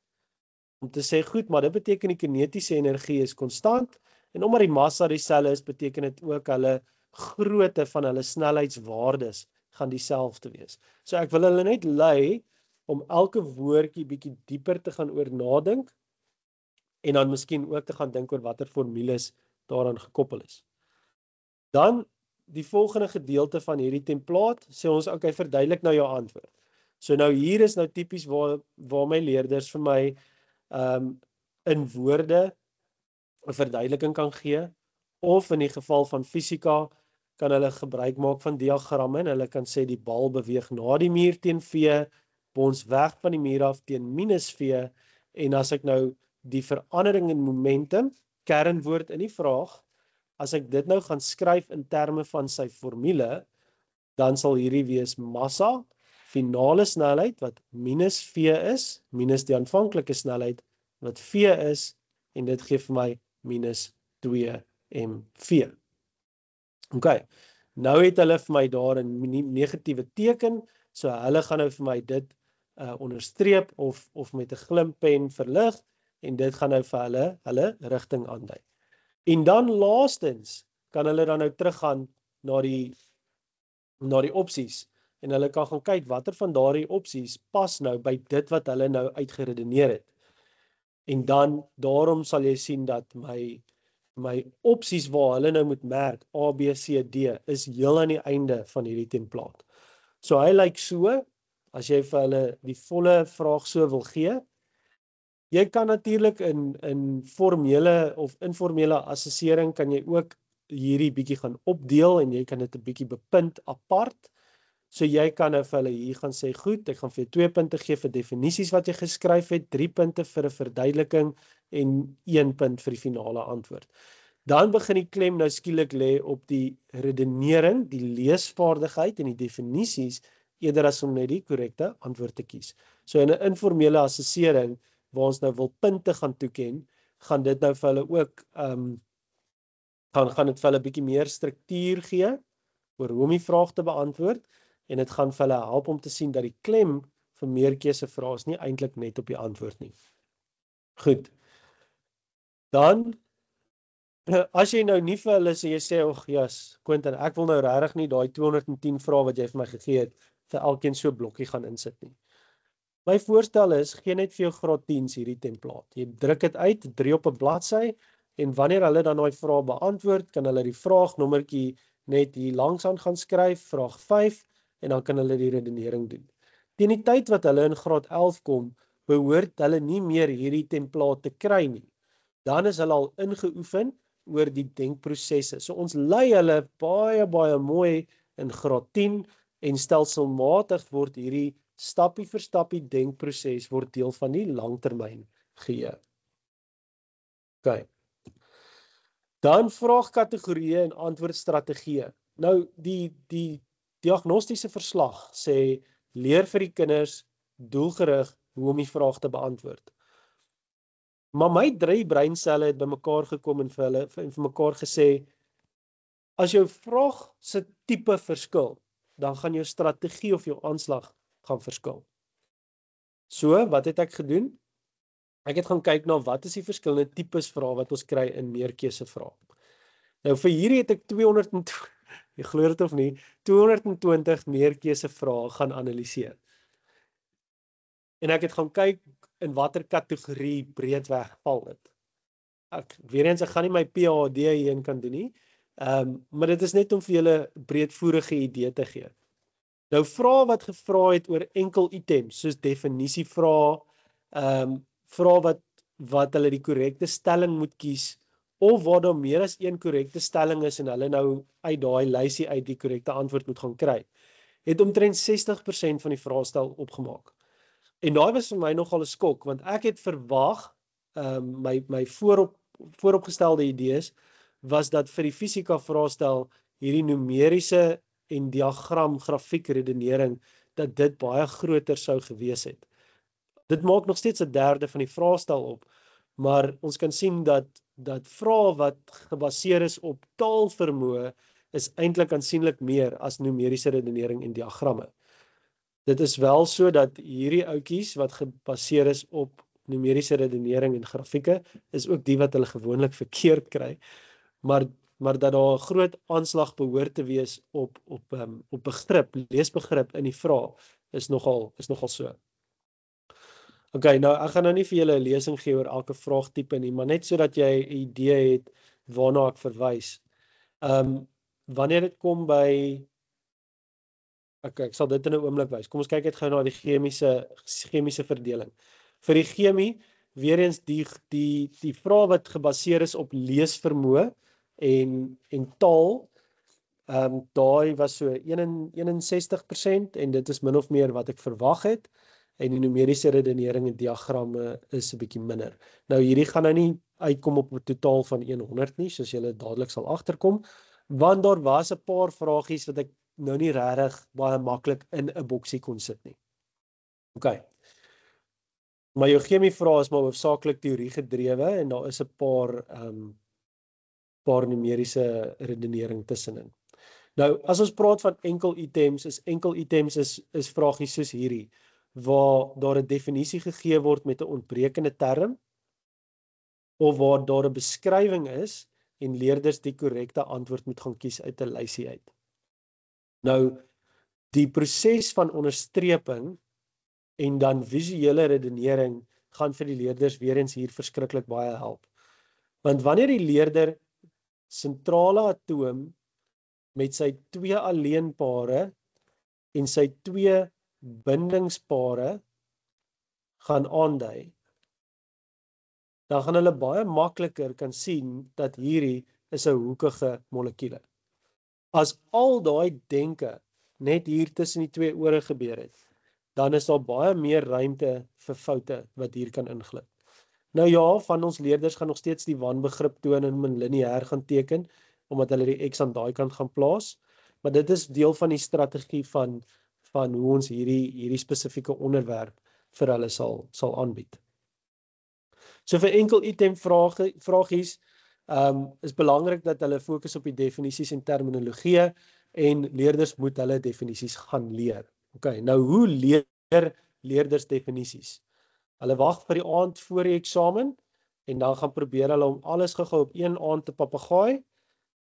om te sê, goed, maar dit beteken die kinetiese energie is konstant, en omdat die massa dieselfde is, beteken dit ook hulle grootte van hulle snelheidswaardes gaan dieselfde wees. So ek wil hulle net lei om elke woordjie bietjie dieper te gaan oor nadink, en dan miskien ook te gaan dink oor watter formules daaraan gekoppel is. Dan, die volgende gedeelte van hierdie template, sê ons, okay, verduidelik nou jou antwoord. So nou hier is nou tipies waar my leerders vir my in woorde 'n verduideliking kan gee, of in die geval van fisika, kan hulle gebruik maak van diagramme, en hulle kan sê die bal beweeg na die muur teen V, bons weg van die muur af teen minus V, en as ek nou die verandering in momentum, kernwoord in die vraag, as ek dit nou gaan skryf in terme van sy formule, dan sal hierdie wees massa, finale snelheid wat minus V is, minus die aanvanklike snelheid wat V is, en dit gee vir my minus 2mv. OK, nou het hulle vir my daar 'n negatiewe teken, so hulle gaan nou vir my dit onderstreep of met 'n glimpen verlig, en dit gaan nou vir hulle rigting aandui. En dan laastens kan hulle dan nou teruggaan na die opsies, en hulle kan gaan kyk watter van daardie opsies pas nou by dit wat hulle nou uitgeredeneer het. En dan daarom sal jy sien dat my opsies waar hulle nou moet merk A, B, C, D is heel aan die einde van hierdie template. So hy lyk so, as jy vir hulle die volle vraag so wil gee. Jy kan natuurlik in formele of informele assessering kan jy ook hierdie bietjie gaan opdeel, en jy kan dit 'n bietjie bepunt apart. So jy kan nou vir hulle hier gaan sê, goed, ek gaan vir jou 2 punte gee vir definisies wat jy geskryf het, 3 punte vir 'n verduideliking en 1 punt vir die finale antwoord. Dan begin die klem nou skielik lê op die redenering, die leesvaardigheid en die definisies, eerder as om net die korrekte antwoord te kies. So in 'n informele assessering, waar ons nou wil punte gaan toeken, gaan dit nou vir hulle ook, gaan dit vir hulle 'n bietjie meer struktuur gee, oor hoe om die vraag te beantwoord, en dit gaan vir hulle help om te sien dat die klem vir meerkeusevrae is nie eintlik net op die antwoord nie. Goed. Dan, as jy nou nie vir hulle sê, jy sê, "Och, jas, Quentin, ek wil nou regtig nie daai 210 vrae wat jy vir my gegee het, vir elkeen so 'n blokkie gaan insit nie." My voorstel is, gee net vir jou graad 10s hierdie template. Jy druk dit uit, 3 op 'n bladsy, en wanneer hulle dan daai vraag beantwoord, kan hulle die vraagnommertjie net hier langs aan gaan skryf, vraag 5, en dan kan hulle die redenering doen. Teen die tyd wat hulle in graad 11 kom, behoort hulle nie meer hierdie template te kry nie. Dan is hulle al ingeoefen oor die denkprosesse. So ons lei hulle baie mooi in graad 10 en stelselmatig word hierdie stappie vir stappie denkproses word deel van die langtermyn geheue. OK. Dan vraagkategorieë en antwoordstrategieë. Nou die diagnostiese verslag sê leer vir die kinders doelgerig hoe om die vraag te beantwoord. Maar my 3 breinselle het bymekaar gekom en vir mekaar gesê, as jou vraag se tipe verskil, dan gaan jou strategie of jou aanslag gaan verskil. So, wat het ek gedoen? Ek het gaan kyk na wat is die verskillende tipes vrae wat ons kry in meerkeuse vrae. Nou vir hierdie het ek 220, jy glo dit of nie, 220 meerkeuse vrae gaan analiseer. En ek het gaan kyk in watter kategorie breedweg val dit. Weer eens, ek gaan nie my PhD hierin kan doen nie, maar dit is net om vir julle breedvoerige idee te gee. Nou vrae wat gevra het oor enkel items, soos definisievrae, vrae wat hulle die korrekte stelling moet kies, of waar daar meer as een korrekte stelling is en hulle nou uit daai lysie uit die korrekte antwoord moet gaan kry, het omtrent 60% van die vraestel opgemaak. En daai was vir my nogal 'n skok, want ek het verwag, my vooropgestelde idees, was dat vir die fisika vraestel hierdie numeriese en diagram, grafiek, redenering, dat dit baie groter sou gewees het. Dit maak nog steeds 'n derde van die vraestel op, maar ons kan sien dat vrae wat gebaseer is op taalvermoë is eintlik aansienlik meer as numeriese redenering en diagramme. Dit is wel so dat hierdie ouetjies wat gebaseer is op numeriese redenering en grafieke, is ook die wat hulle gewoonlik verkeerd kry, maar dat daar 'n groot aanslag behoort te wees op begrip, leesbegrip in die vraag, is nogal so. OK, nou ek gaan nou nie vir julle 'n lesing gee oor elke vraagtipe nie, maar net sodat jy 'n idee het waarna ek verwys. Wanneer dit kom by, ek sal dit in 'n oomblik wys. Kom ons kyk net gou na die chemiese verdeling. Vir die chemie, weer eens die vraag wat gebaseer is op leesvermoë en taal, daai was so 61% en dit is min of meer wat ek verwag het. En die numeriese redenering en diagramme is 'n bietjie minder. Nou hierdie gaan nou nie uitkom op 'n totaal van 100 nie, soos julle dadelik sal agterkom, want daar was 'n paar vragies wat ek nou nie regtig baie maklik in 'n boksie kon sit nie. OK. Maar jou chemie vrae is maar hoofsaaklik teorie gedrewe en daar is 'n paar numeriese redenering tussenin. Nou, as ons praat van enkel items is vragies soos hierdie, waar daar 'n definisie gegee word met 'n ontbrekende term, of waar daar 'n beskrywing is en leerders die korrekte antwoord moet gaan kies uit 'n lysie uit. Nou, die proses van onderstreping en dan visuele redenering gaan vir die leerders weer eens hier verskriklik baie help. Want wanneer die leerder sentrale atoom met sy 2 alleenpare en sy 2 bindingspare gaan aandui, dan gaan hulle baie makliker kan sien dat hierdie is 'n hoekige molekuule. As al daai denke net hier tussen die 2 ore gebeur het, dan is daar baie meer ruimte vir foute wat hier kan inglip. Nou ja, van ons leerders gaan nog steeds die wanbegrip toon en lineêr gaan teken, omdat hulle die X aan daai kant gaan plaas, maar dit is deel van die strategie van hoe ons hierdie spesifieke onderwerp vir hulle sal aanbied. So vir enkel item vragies, is belangrik dat hulle fokus op die definisies en terminologie en leerders moet hulle definisies gaan leer. OK, nou hoe leer leerders definisies? Hulle wag vir die aand voor die eksamen en dan gaan probeer hulle om alles gou op een aand te papegaai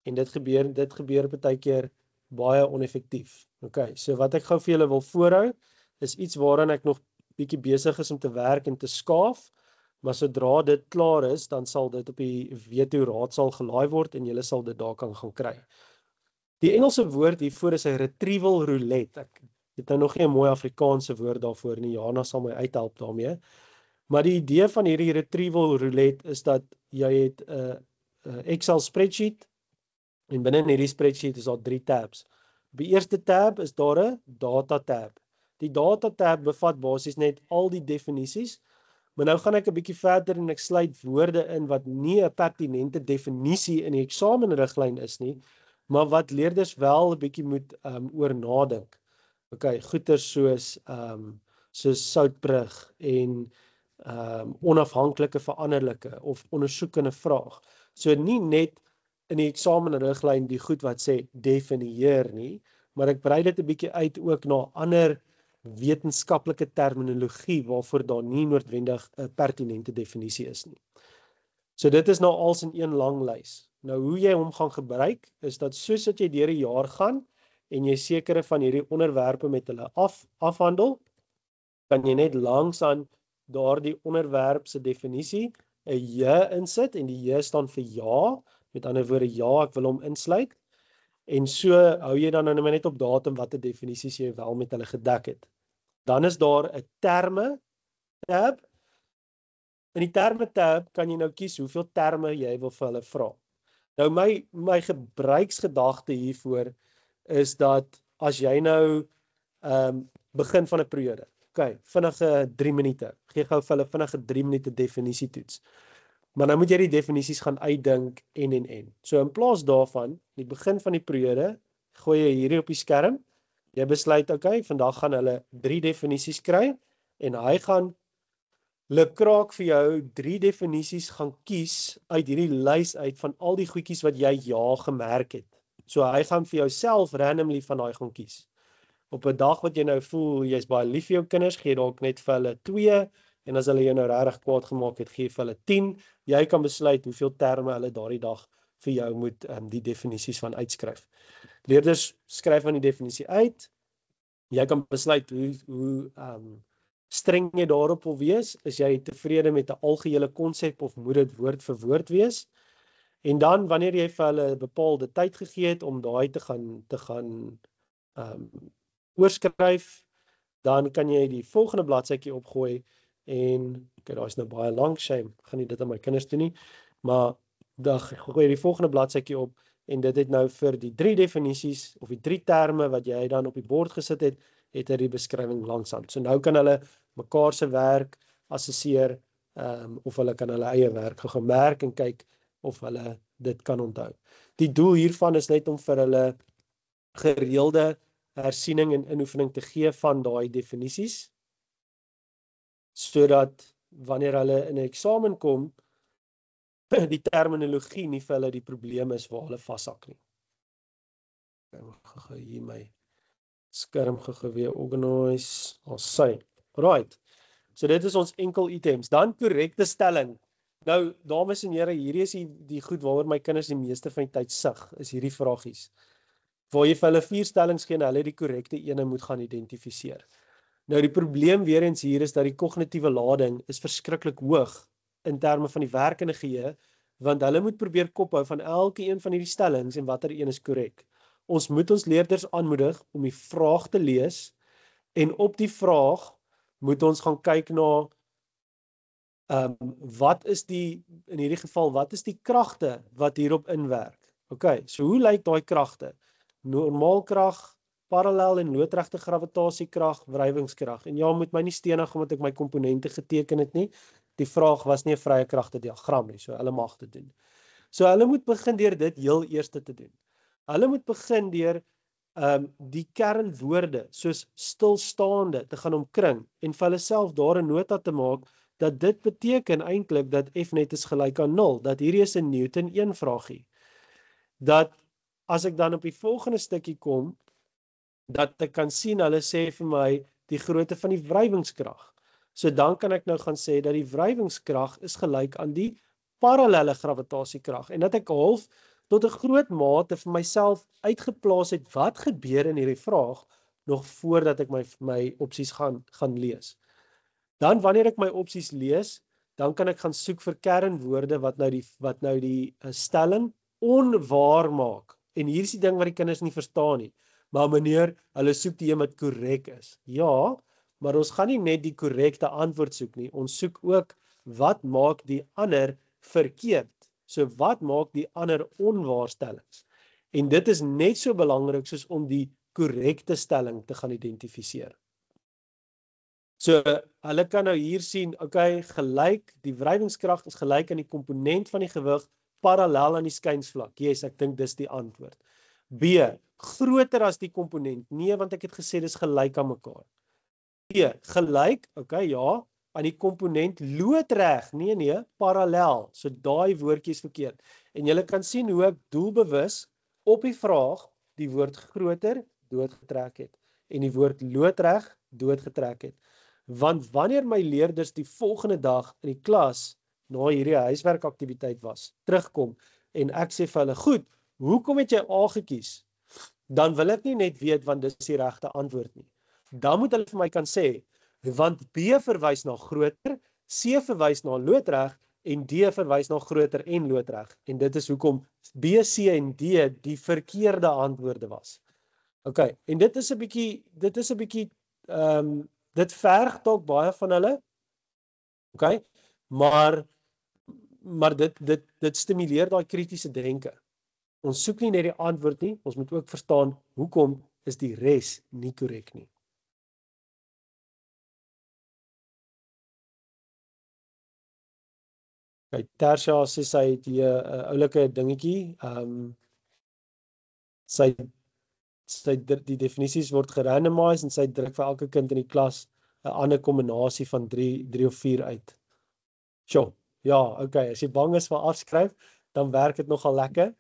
en dit gebeur baie keer baie oneffektief. OK, so wat ek gou vir julle wil voorhou is iets waaraan ek nog bietjie besig is om te werk en te skaaf, maar sodra dit klaar is, dan sal dit op die WTO raadsaal gelaai word en julle sal dit daar kan gaan kry. Die Engelse woord hiervoor is 'n retrieval roulette. Ek het nou nog nie 'n mooi Afrikaanse woord daarvoor nie. Jana sal my uithelp daarmee. Maar die idee van hierdie retrieval roulette is dat jy het 'n Excel spreadsheet en binne in hierdie spreadsheet is daar 3 tabs. Op die eerste tab is daar 'n data tab. Die data tab bevat basies net al die definisies, maar nou gaan ek 'n bietjie verder en ek sluit woorde in wat nie 'n pertinente definisie in die eksamenriglyn is nie, maar wat leerders wel 'n bietjie moet oor nadink. Okay, goeie soos soutbrug en onafhanklike veranderlike of ondersoekende vraag. So nie net in die eksamenriglyn die goed wat sê definieer nie, maar ek brei dit 'n bietjie uit ook na ander wetenskaplike terminologie waarvoor daar nie noodwendig 'n pertinente definisie is nie. So dit is nou als in een lang lys. Nou hoe jy hom gaan gebruik is dat soos dat jy deur die jaar gaan en jy sekere van hierdie onderwerpe met hulle afhandel, kan jy net langs aan daardie onderwerp se definisie 'n J insit en die J staan vir ja, met ander woorde ja, ek wil hom insluit. En so hou jy dan nou net op datum watter definisies jy wel met hulle gedek het. Dan is daar 'n terme tab. In die terme tab kan jy nou kies hoeveel terme jy wil vir hulle vra. Nou my gebruiksgedagte hiervoor is dat as jy nou begin van 'n periode. Okay, vinnige 3 minute. Gee gou vir hulle vinnige 3 minute definisietoets. Maar nou moet jy die definisies gaan uitdink en. So in plaas daarvan, die begin van die periode, gooi jy hierdie op die skerm. Jy besluit, okay, vandag gaan hulle 3 definisies kry en hy gaan lukraak vir jou 3 definisies gaan kies uit hierdie lys uit van al die goedjies wat jy ja gemerk het. So hy gaan vir jouself randomly van daai gaan kies. Op 'n dag wat jy nou voel jy's baie lief vir jou kinders, gee jy dalk net vir hulle 2 en as hulle jou nou regtig kwaad gemaak het, gee jy vir hulle 10. Jy kan besluit hoeveel terme hulle daardie dag vir jou moet die definisies van uitskryf. Leerders skryf aan die definisie uit. Jy kan besluit hoe streng jy daarop wil wees. Is jy tevrede met 'n algehele konsep of moet dit woord vir woord wees? En dan wanneer jy vir hulle 'n bepaalde tyd gegee het om daai te gaan oorskryf, dan kan jy die volgende bladsytjie opgooi en okay, daar is nou baie lank, shame, gaan nie dit aan my kinders doen nie, maar dan gooi jy die volgende bladsytjie op en dit het nou vir die 3 definisies of die 3 terme wat jy dan op die bord gesit het, het hy die beskrywing langsaan. So nou kan hulle mekaar se werk assesseer of hulle kan hulle eie werk gaan merk en kyk of hulle dit kan onthou. Die doel hiervan is net om vir hulle gereelde hersiening en inoefening te gee van daai definisies, sodat wanneer hulle in 'n eksamen kom, die terminologie nie vir hulle die probleem is waar hulle vashak nie. Ek gaan hier my skerm weer organise, sy. Right, so dit is ons enkel items. Dan korrekte stelling. Nou, dames en here, hierdie is die goed waaroor my kinders die meeste van die tyd sug, is hierdie vragies. Waar jy vir hulle 4 stellings gee en hulle die korrekte ene moet gaan identifiseer. Nou die probleem weer eens hier is dat die kognitiewe lading is verskriklik hoog in terme van die werkende geheue, want hulle moet probeer kophou van elke een van hierdie stellings en watter een is korrek. Ons moet ons leerders aanmoedig om die vraag te lees en op die vraag moet ons gaan kyk na wat is in hierdie geval, wat is die kragte wat hierop inwerk? Okay, so hoe lyk daai kragte? Normaalkrag, parallel en loodregte gravitasiekrag, wrywingskrag. En ja, moet my nie stenig omdat ek my komponente geteken het nie. Die vraag was nie 'n vrye kragte diagram nie, so hulle mag dit doen. So hulle moet begin deur dit heel eerste te doen. Hulle moet begin deur die kernwoorde soos stilstaande te gaan omkring en vir hulle self daar 'n nota te maak dat dit beteken eintlik dat F net is gelyk aan 0, dat hierdie is 'n Newton 1 vraagie. Dat as ek dan op die volgende stukkie kom, dat ek kan sien, hulle sê vir my die grootte van die wrywingskrag. So dan kan ek nou gaan sê dat die wrywingskrag is gelyk aan die parallelle gravitasiekrag en dat ek half tot 'n groot mate vir myself uitgeplaas het wat gebeur in hierdie vraag nog voordat ek my opsies gaan lees. Dan wanneer ek my opsies lees, dan kan ek gaan soek vir kernwoorde wat nou die stelling onwaar maak. En hier is die ding wat die kinders nie verstaan nie. Maar meneer, hulle soek die een wat korrek is. Ja, maar ons gaan nie net die korrekte antwoord soek nie, ons soek ook wat maak die ander verkeerd. So wat maak die ander onwaarstellings? En dit is net so belangrik soos om die korrekte stelling te gaan identifiseer. So, hulle kan nou hier sien, okay, gelyk, die wrywingskrag is gelyk aan die komponent van die gewig parallel aan die skynsvlak. Yes, ek dink dis die antwoord. B, groter as die komponent. Nee, want ek het gesê dis gelyk aan mekaar. B, gelyk, okay, ja, aan die komponent loodreg. Nee, parallel. So daai woordjie is verkeerd. En julle kan sien hoe ek doelbewus op die vraag die woord groter doodgetrek het en die woord loodreg doodgetrek het. Want wanneer my leerders die volgende dag in die klas na hierdie huiswerkaktiwiteit was, terugkom en ek sê vir hulle, goed, hoekom het jy A gekies? Dan wil ek nie net weet want dis die regte antwoord nie. Dan moet hulle vir my kan sê, want B verwys na groter, C verwys na loodreg en D verwys na groter en loodreg. En dit is hoekom B, C en D die verkeerde antwoorde was. Okay, en dit is 'n bietjie dit verg dalk baie van hulle. Okay? Maar dit stimuleer daai kritiese denke. Ons soek nie net die antwoord nie, ons moet ook verstaan hoekom is die res nie korrek nie. Okay, Tersia sê sy het hier 'n oulike dingetjie. Die definisies word gerandomiseer en sy druk vir elke kind in die klas 'n ander kombinasie van 3 of 4 uit. Sjoe, ja, okay, as jy bang is vir afskryf, dan werk dit nogal lekker.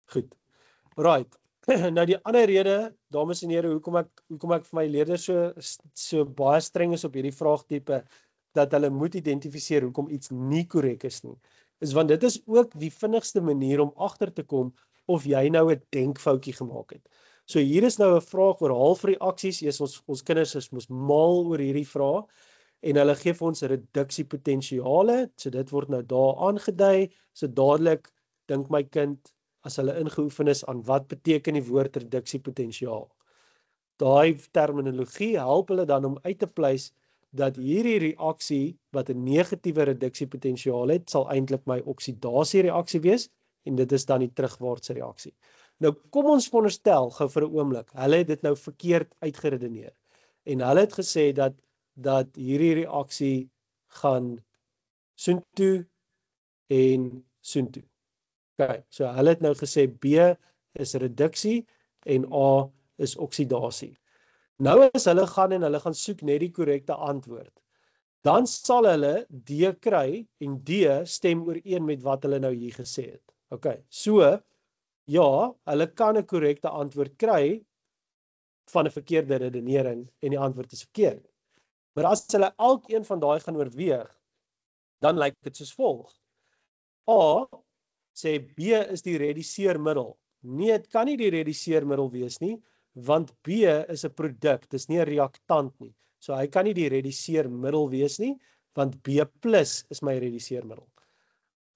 Goed. Right. Nou die ander rede, dames en here, hoekom ek vir my leerders so baie streng is op hierdie vraagtipe, dat hulle moet identifiseer hoekom iets nie korrek is nie, is want dit is ook die vinnigste manier om agter te kom of jy nou 'n denkfoutjie gemaak het. So hier is nou 'n vraag oor halfreaksies. Ons kinders is mos mal oor hierdie vraag en hulle gee vir ons reduksiepotensiale. So dit word nou daar aangedui. So dadelik dink my kind, as hulle ingeoefen is aan wat beteken die woord reduksiepotensiaal. Daai terminologie help hulle dan om uit te pleis dat hierdie reaksie wat 'n negatiewe reduksiepotensiaal het, sal eintlik my oksidasiereaksie wees en dit is dan die terugwaartse reaksie. Nou kom ons veronderstel gou vir 'n oomblik, hulle het dit nou verkeerd uitgeredeneer. En hulle het gesê dat hierdie reaksie gaan soontoe en soontoe. Okay, so hulle het nou gesê B is reduksie en A is oksidasie. Nou as hulle gaan en hulle gaan soek net die korrekte antwoord, dan sal hulle D kry en D stem ooreen met wat hulle nou hier gesê het. Okay, so ja, hulle kan 'n korrekte antwoord kry van 'n verkeerde redenering en die antwoord is verkeerd. Maar as hulle elkeen van daai gaan oorweeg, dan lyk dit soos volg. A sê B is die reduseermiddel. Nee, dit kan nie die reduseermiddel wees nie, want B is 'n produk, dis nie 'n reaktant nie. So hy kan nie die reduseermiddel wees nie, want B+ is my reduseermiddel.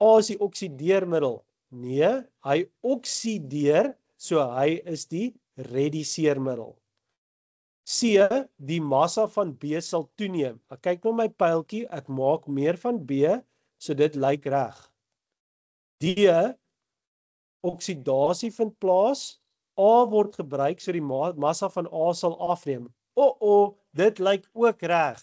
A is die oksideermiddel. Nee, hy oksideer, so hy is die reduseermiddel. C, die massa van B sal toeneem. Ek kyk nou my pyltjie, ek maak meer van B, so dit lyk reg. D, oksidasie vind plaas, A word gebruik, so die massa van A sal afneem. Dit lyk ook reg.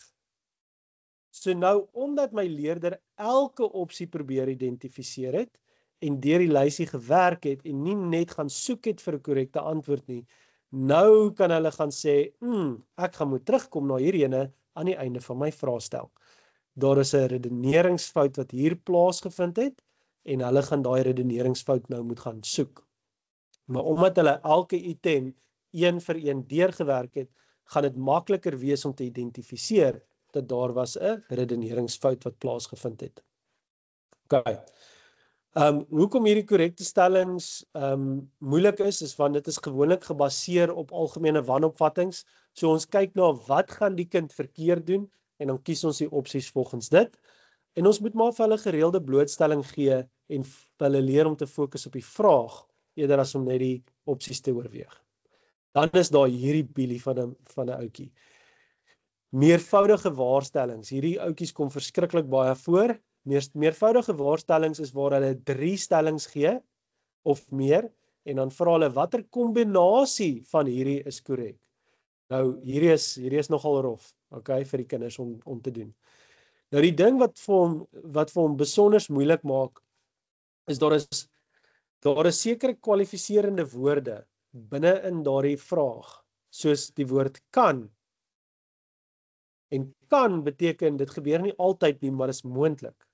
So nou, omdat my leerder elke opsie probeer identifiseer het, en deur die lysie gewerk het, en nie net gaan soek het vir 'n korrekte antwoord nie, nou kan hulle gaan sê, ek gaan moet terugkom na hierdie ene aan die einde van my vraestel. Daar is 'n redeneringsfout wat hier plaasgevind het, en hulle gaan daai redeneringsfout nou moet gaan soek. Maar omdat hulle elke item een vir een deurgewerk het, gaan dit makliker wees om te identifiseer dat daar was 'n redeneringsfout wat plaasgevind het. Okay. Hoekom hierdie korrekte stellings moeilik is want dit is gewoonlik gebaseer op algemene wanopvattings. So ons kyk na wat gaan die kind verkeerd doen en dan kies ons die opsies volgens dit. En ons moet maar vir hulle gereelde blootstelling gee en hulle leer om te fokus op die vraag eerder as om net die opsies te oorweeg. Dan is daar hierdie bielie van 'n ouetjie. Meervoudige waarstellings. Hierdie ouetjies kom verskriklik baie voor. Meervoudige waarstellings is waar hulle 3 stellings gee of meer en dan vra hulle watter kombinasie van hierdie is korrek. Nou hierdie is nogal rof, okay, vir die kinders om te doen. Nou die ding wat vir hom besonder moeilik maak is daar is sekere kwalifiserende woorde binne in daardie vraag, soos die woord kan. En kan beteken dit gebeur nie altyd nie, maar is moontlik.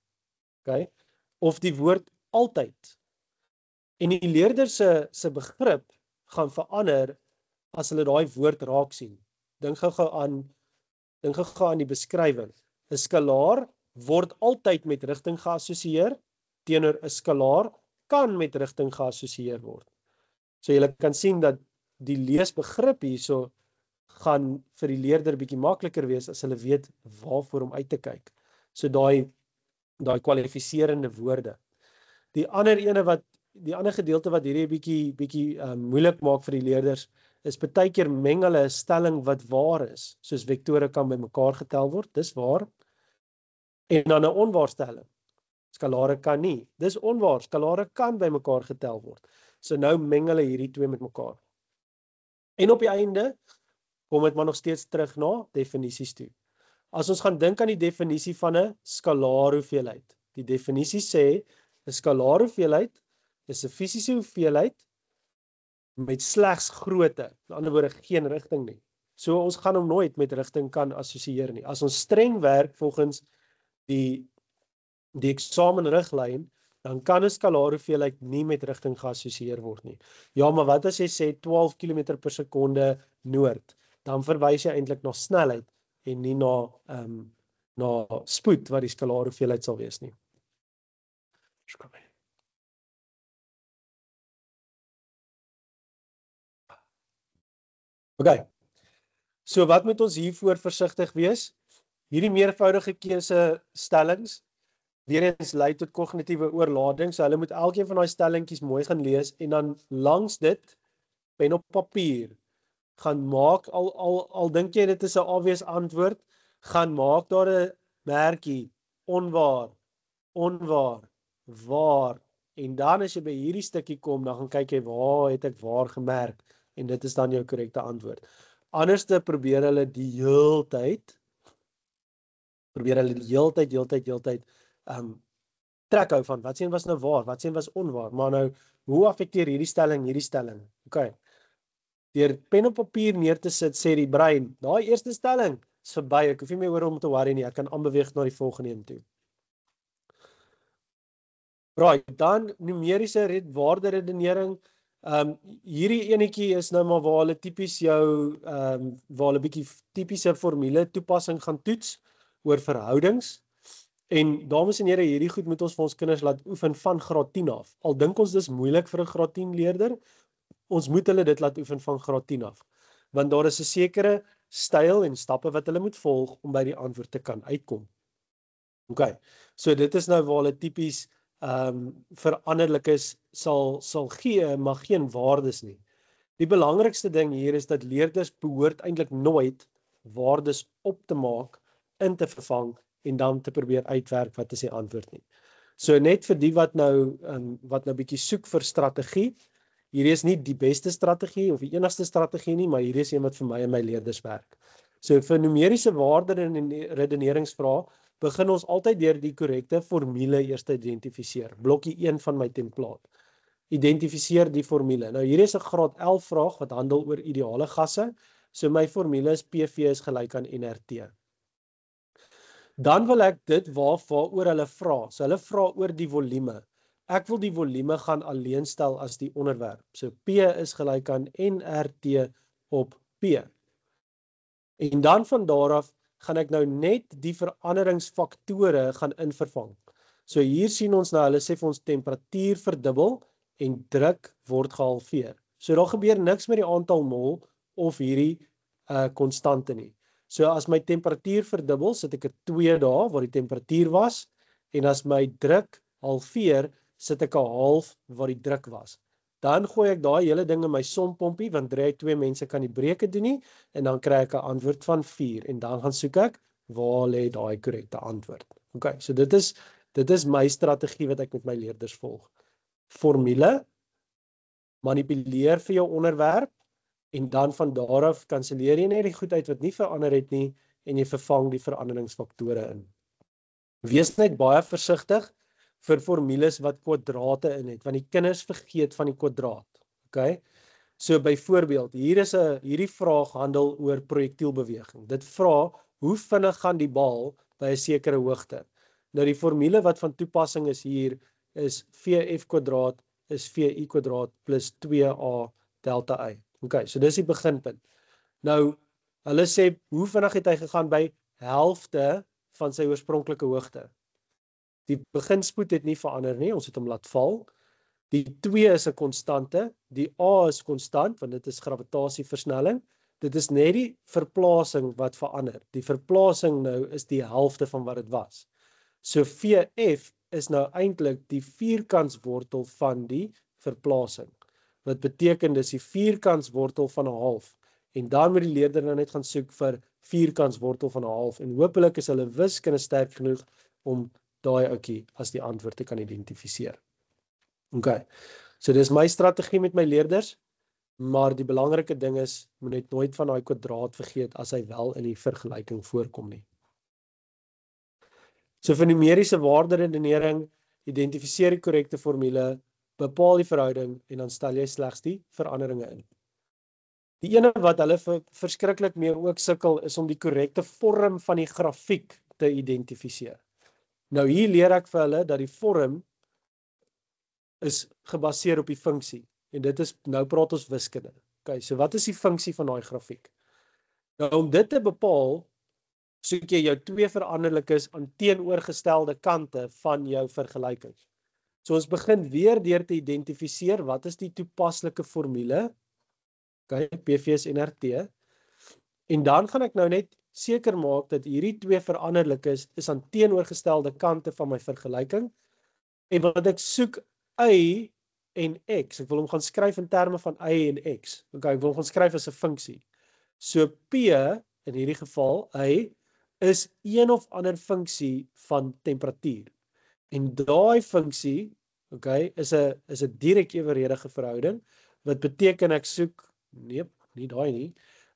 Okay? Of die woord altyd. En die leerder se begrip gaan verander as hulle daai woord raak sien. Dink gou aan die beskrywing. 'n Skalaar word altyd met rigting geassosieer, teenoor 'n skalaar kan met rigting geassosieer word. So jy kan sien dat die leesbegrip hierso gaan vir die leerder bietjie makliker wees as hulle weet waarvoor om uit te kyk. So daai kwalifiserende woorde. Die ander gedeelte wat hierdie bietjie moeilik maak vir die leerders is partykeer meng hulle 'n stelling wat waar is, soos vektore kan bymekaar getel word, dis waar. En dan 'n onwaar stelling. Skalare kan nie. Dis onwaar, skalare kan bymekaar getel word. So nou meng hulle hierdie twee met mekaar. En op die einde kom dit maar nog steeds terug na definisies toe. As ons gaan dink aan die definisie van 'n skalaar hoeveelheid. Die definisie sê 'n skalaar hoeveelheid is 'n fisiese hoeveelheid met slegs grootte, in ander woorde geen rigting nie. So ons gaan hom nooit met rigting kan assosieer nie. As ons streng werk volgens die eksamenriglyn, dan kan 'n skalaar hoeveelheid nie met rigting geassosieer word nie. Ja, maar wat as jy sê 12 km per sekonde noord, dan verwys jy eintlik na snelheid en nie na spoed wat die skalaar hoeveelheid sal wees nie. Okay. So wat moet ons hiervoor versigtig wees? Hierdie meervoudige keuse stellings weer eens lei tot kognitiewe oorlading, so hulle moet elkeen van daai stellingkies mooi gaan lees en dan langs dit pen op papier gaan maak, al dink jy dit is 'n obvious antwoord, gaan maak daar 'n merkie, onwaar, waar, en dan as jy by hierdie stukkie kom, dan gaan kyk jy waar het ek waar gemerk, en dit is dan jou korrekte antwoord. Anderste probeer hulle die heeltyd trek hou van, wat sien was nou waar, wat sien was onwaar, maar nou, hoe affekteer hierdie stelling? Okay. Deur pen op papier neer te sit, sê die brein, daai eerste stelling is verby, ek hoef nie meer oor om te worry nie, ek kan aanbeweeg na die volgende een toe. Right, dan numeriese waarderedenering. Hierdie enetjie is nou maar waar hulle tipies waar hulle bietjie tipiese formule toepassing gaan toets oor verhoudings. En dames en here, hierdie goed moet ons vir ons kinders laat oefen van graad 10 af. Al dink ons dis moeilik vir 'n graad 10 leerder, ons moet hulle dit laat oefen van graad 10 af. Want daar is 'n sekere styl en stappe wat hulle moet volg om by die antwoord te kan uitkom. Okay, so dit is nou waar hulle tipies veranderlikes sal gee, maar geen waardes nie. Die belangrikste ding hier is dat leerders behoort eintlik nooit waardes op te maak, in te vervang en dan te probeer uitwerk wat is die antwoord nie. So net vir die wat nou bietjie soek vir strategie, hierdie is nie die beste strategie of die enigste strategie nie, maar hierdie is een wat vir my en my leerders werk. So vir numeriese waarde en redeneringsvrae begin ons altyd deur die korrekte formule eers te identifiseer. Blokkie 1 van my templaat. Identifiseer die formule. Nou hierdie is 'n graad 11 vraag wat handel oor ideale gasse. So my formule is PV is gelyk aan nRT. Dan wil ek dit waaroor hulle vra. So hulle vra oor die volume. Ek wil die volume gaan alleen stel as die onderwerp. So P is gelyk aan nRT op P. En dan van daar af gaan ek nou net die veranderingsfaktore gaan invervang. So hier sien ons nou, hulle sê vir ons temperatuur verdubbel en druk word gehalveer. So daar gebeur niks met die aantal mol of hierdie konstante nie. So as my temperatuur verdubbel, sit ek 'n 2 daar waar die temperatuur was, en as my druk halveer, sit ek 'n half waar die druk was. Dan gooi ek daai hele ding in my sompompie, want 3 uit 2 mense kan die breuke doen nie, en dan kry ek 'n antwoord van 4, en dan gaan soek ek, waar lê daai korrekte antwoord. Okay, so dit is my strategie wat ek met my leerders volg. Formule, manipuleer vir jou onderwerp, en dan van daar af kanselleer jy net die goed uit wat nie verander het nie, en jy vervang die veranderingsfaktore in. Wees net baie versigtig vir formules wat kwadrate in het, want die kinders vergeet van die kwadraat. Okay? So byvoorbeeld, hierdie vraag handel oor projektielbeweging. Dit vra, hoe vinnig gaan die bal by 'n sekere hoogte? Nou die formule wat van toepassing is hier, is VF kwadraat is VI kwadraat plus 2A delta I. Okay, so dis die beginpunt. Nou, hulle sê, hoe vinnig het hy gegaan by helfte van sy oorspronklike hoogte? Die beginspoed het nie verander nie, ons het hom laat val. Die 2 is 'n konstante, die A is konstant, want dit is gravitasieversnelling. Dit is net die verplasing wat verander. Die verplasing nou is die helfte van wat dit was. So VF is nou eintlik die vierkantswortel van die verplasing. Wat beteken dis die vierkantswortel van 'n half. En dan moet die leerder nou net gaan soek vir vierkantswortel van 'n half. En hopelik is hulle wiskunde sterk genoeg om daai ouetjie as die antwoord te kan identifiseer. Okay, so dis my strategie met my leerders, maar die belangrike ding is, moet net nooit van daai kwadraat vergeet as hy wel in die vergelyking voorkom nie. So vir numeriese waarderedenering, identifiseer die korrekte formule, bepaal die verhouding en dan stel jy slegs die veranderinge in. Die ene wat hulle verskriklik mee ook sukkel is om die korrekte vorm van die grafiek te identifiseer. Nou hier leer ek vir hulle dat die vorm is gebaseer op die funksie. En dit is, nou praat ons wiskunde. Okay, so wat is die funksie van daai grafiek? Nou om dit te bepaal, soek jy jou 2 veranderlikes aan teenoorgestelde kante van jou vergelykings. So ons begin weer deur te identifiseer wat is die toepaslike formule, okay, PV en RT, en dan gaan ek nou net seker maak dat hierdie 2 veranderlikes is aan teenoorgestelde kante van my vergelyking, en wat ek soek y en x, ek wil hom gaan skryf in terme van y en x, okay, ek wil hom gaan skryf as 'n funksie. So P, in hierdie geval, y, is een of ander funksie van temperatuur. En daai funksie, okay, is 'n direk eweredige verhouding, wat beteken ek soek, nee, nie daai nie,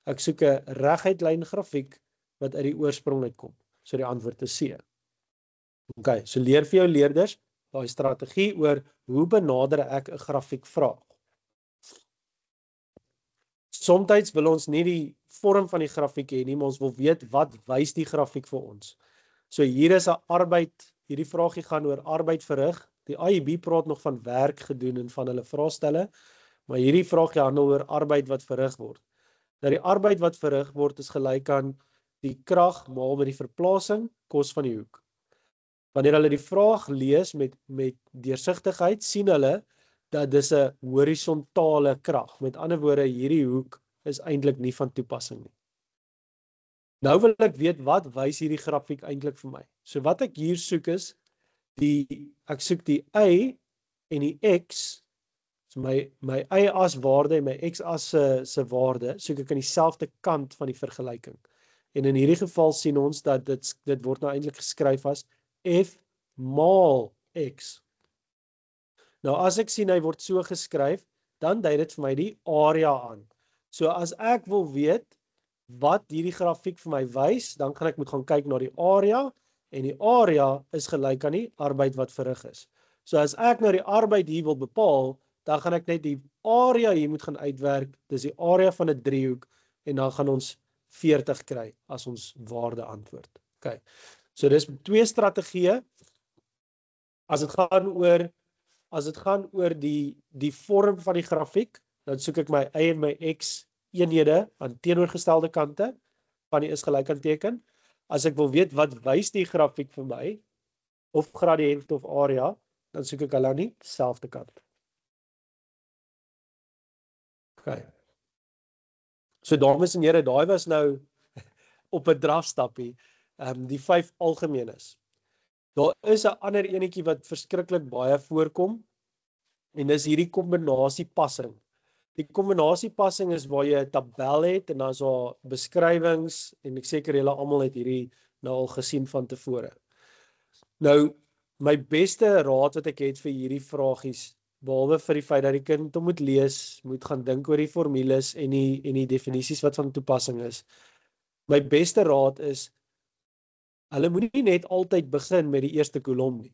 ek soek 'n reguit lyn grafiek wat uit die oorsprong uitkom. So die antwoord is C. Okay, so leer vir jou leerders daai strategie oor hoe benader ek 'n grafiekvraag. Somtyds wil ons nie die vorm van die grafiek hê nie, maar ons wil weet wat wys die grafiek vir ons. So hier is 'n arbeid, hierdie vraagie gaan oor arbeid verrig. Die IEB praat nog van werk gedoen en van hulle vraestelle, maar hierdie vraagie handel oor arbeid wat verrig word. Nou die arbeid wat verrig word is gelyk aan die krag maal met die verplasing, kos van die hoek. Wanneer hulle die vraag lees met deursigtigheid, sien hulle dat dis 'n horisontale krag. Met ander woorde, hierdie hoek is eintlik nie van toepassing nie. Nou wil ek weet, wat wys hierdie grafiek eintlik vir my? So wat ek hier soek is, ek soek die y en die x, so my y-as waarde en my x-as se waarde, soek ek aan dieselfde kant van die vergelyking. En in hierdie geval sien ons dat dit word nou eintlik geskryf as f maal x. Nou as ek sien hy word so geskryf, dan dui dit vir my die area aan. So as ek wil weet wat hierdie grafiek vir my wys, dan gaan ek moet gaan kyk na die area, en die area is gelyk aan die arbeid wat verrig is. So as ek nou die arbeid hier wil bepaal, dan gaan ek net die area hier moet gaan uitwerk, dis die area van 'n driehoek, en dan gaan ons 40 kry as ons waarde antwoord. Okay. So dis 2 strategieë. As dit gaan oor die vorm van die grafiek, dan soek ek my y en my x eenhede aan teenoorgestelde kante van die is gelyk aan teken. As ek wil weet wat wys die grafiek vir my, of gradiënt of area, dan soek ek hulle aan dieselfde kant. Okay. So dames en here, daai was nou op 'n drafstappie, die 5 algemeenes. Daar is 'n ander enetjie wat verskriklik baie voorkom, En dis hierdie kombinasiepassing. Die kombinasiepassing is waar jy 'n tabel het en dan is daar beskrywings en ek seker julle almal het hierdie nou al gesien van tevore. Nou, my beste raad wat ek het vir hierdie vragies, behalwe vir die feit dat die kind hom moet lees, moet gaan dink oor die formules en die definisies wat van toepassing is. My beste raad is, hulle moet nie net altyd begin met die eerste kolom nie.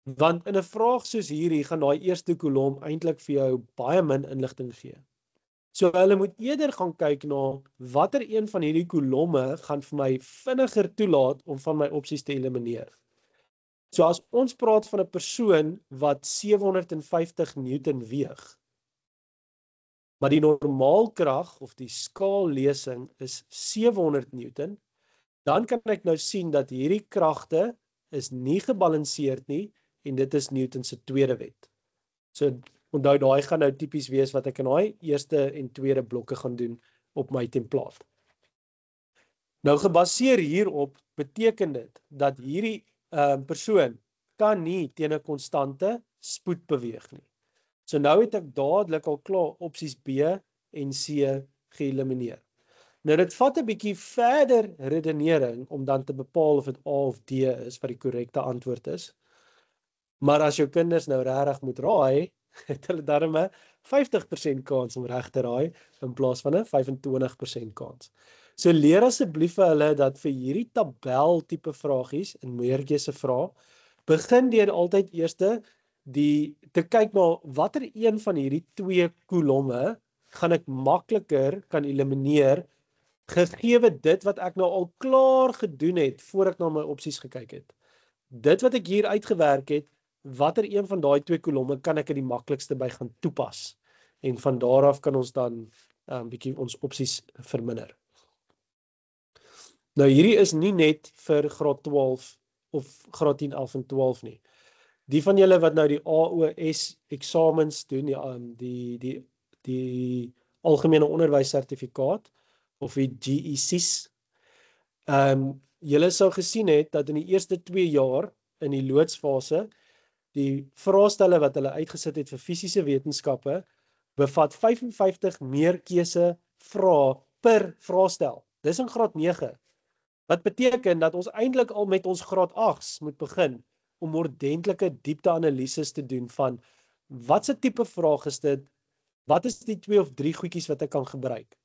Want in 'n vraag soos hierdie gaan daai eerste kolom eintlik vir jou baie min inligting gee. So hulle moet eerder gaan kyk na watter een van hierdie kolomme gaan vir my vinniger toelaat om van my opsies te elimineer. So as ons praat van 'n persoon wat 750 Newton weeg, maar die normaalkrag of die skaallesing is 700 Newton, dan kan ek nou sien dat hierdie kragte is nie gebalanseerd nie en dit is Newton se tweede wet. So onthou daai gaan nou tipies wees wat ek in daai eerste en tweede blokke gaan doen op my templaat. Nou gebaseer hierop beteken dit dat hierdie persoon kan nie teen 'n konstante spoed beweeg nie. So nou het ek dadelik al klaar opsies B en C geëlimineer. Nou dit vat 'n bietjie verder redenering om dan te bepaal of dit A of D is wat die korrekte antwoord is. Maar as jou kinders nou regtig moet raai, het hulle darm 'n 50% kans om reg te raai in plaas van 'n 25% kans. So leer asseblief vir hulle dat vir hierdie tabel tipe vragies en meerkeuse vrae, begin deur altyd eers te kyk na watter een van hierdie twee kolomme gaan ek makliker kan elimineer gegee dit wat ek nou al klaar gedoen het voor ek na my opsies gekyk het. Dit wat ek hier uitgewerk het, watter een van daai twee kolomme kan ek die maklikste by gaan toepas. En van daar af kan ons dan bietjie ons opsies verminder. Nou hierdie is nie net vir graad 12 of graad 10, 11 en 12 nie. Die van julle wat nou die AOS eksamens doen, die algemene onderwyssertifikaat of die GEC's, julle sou gesien het dat in die eerste 2 jaar in die loodsfase die vraestelle wat hulle uitgesit het vir fisiese wetenskappe bevat 55 meerkeuse vrae per vraestel. Dis in graad 9. Wat beteken dat ons eintlik al met ons graad 8's moet begin om ordentlike diepteanalises te doen van watse tipe vraag is dit, wat is die 2 of 3 goedjies wat ek kan gebruik.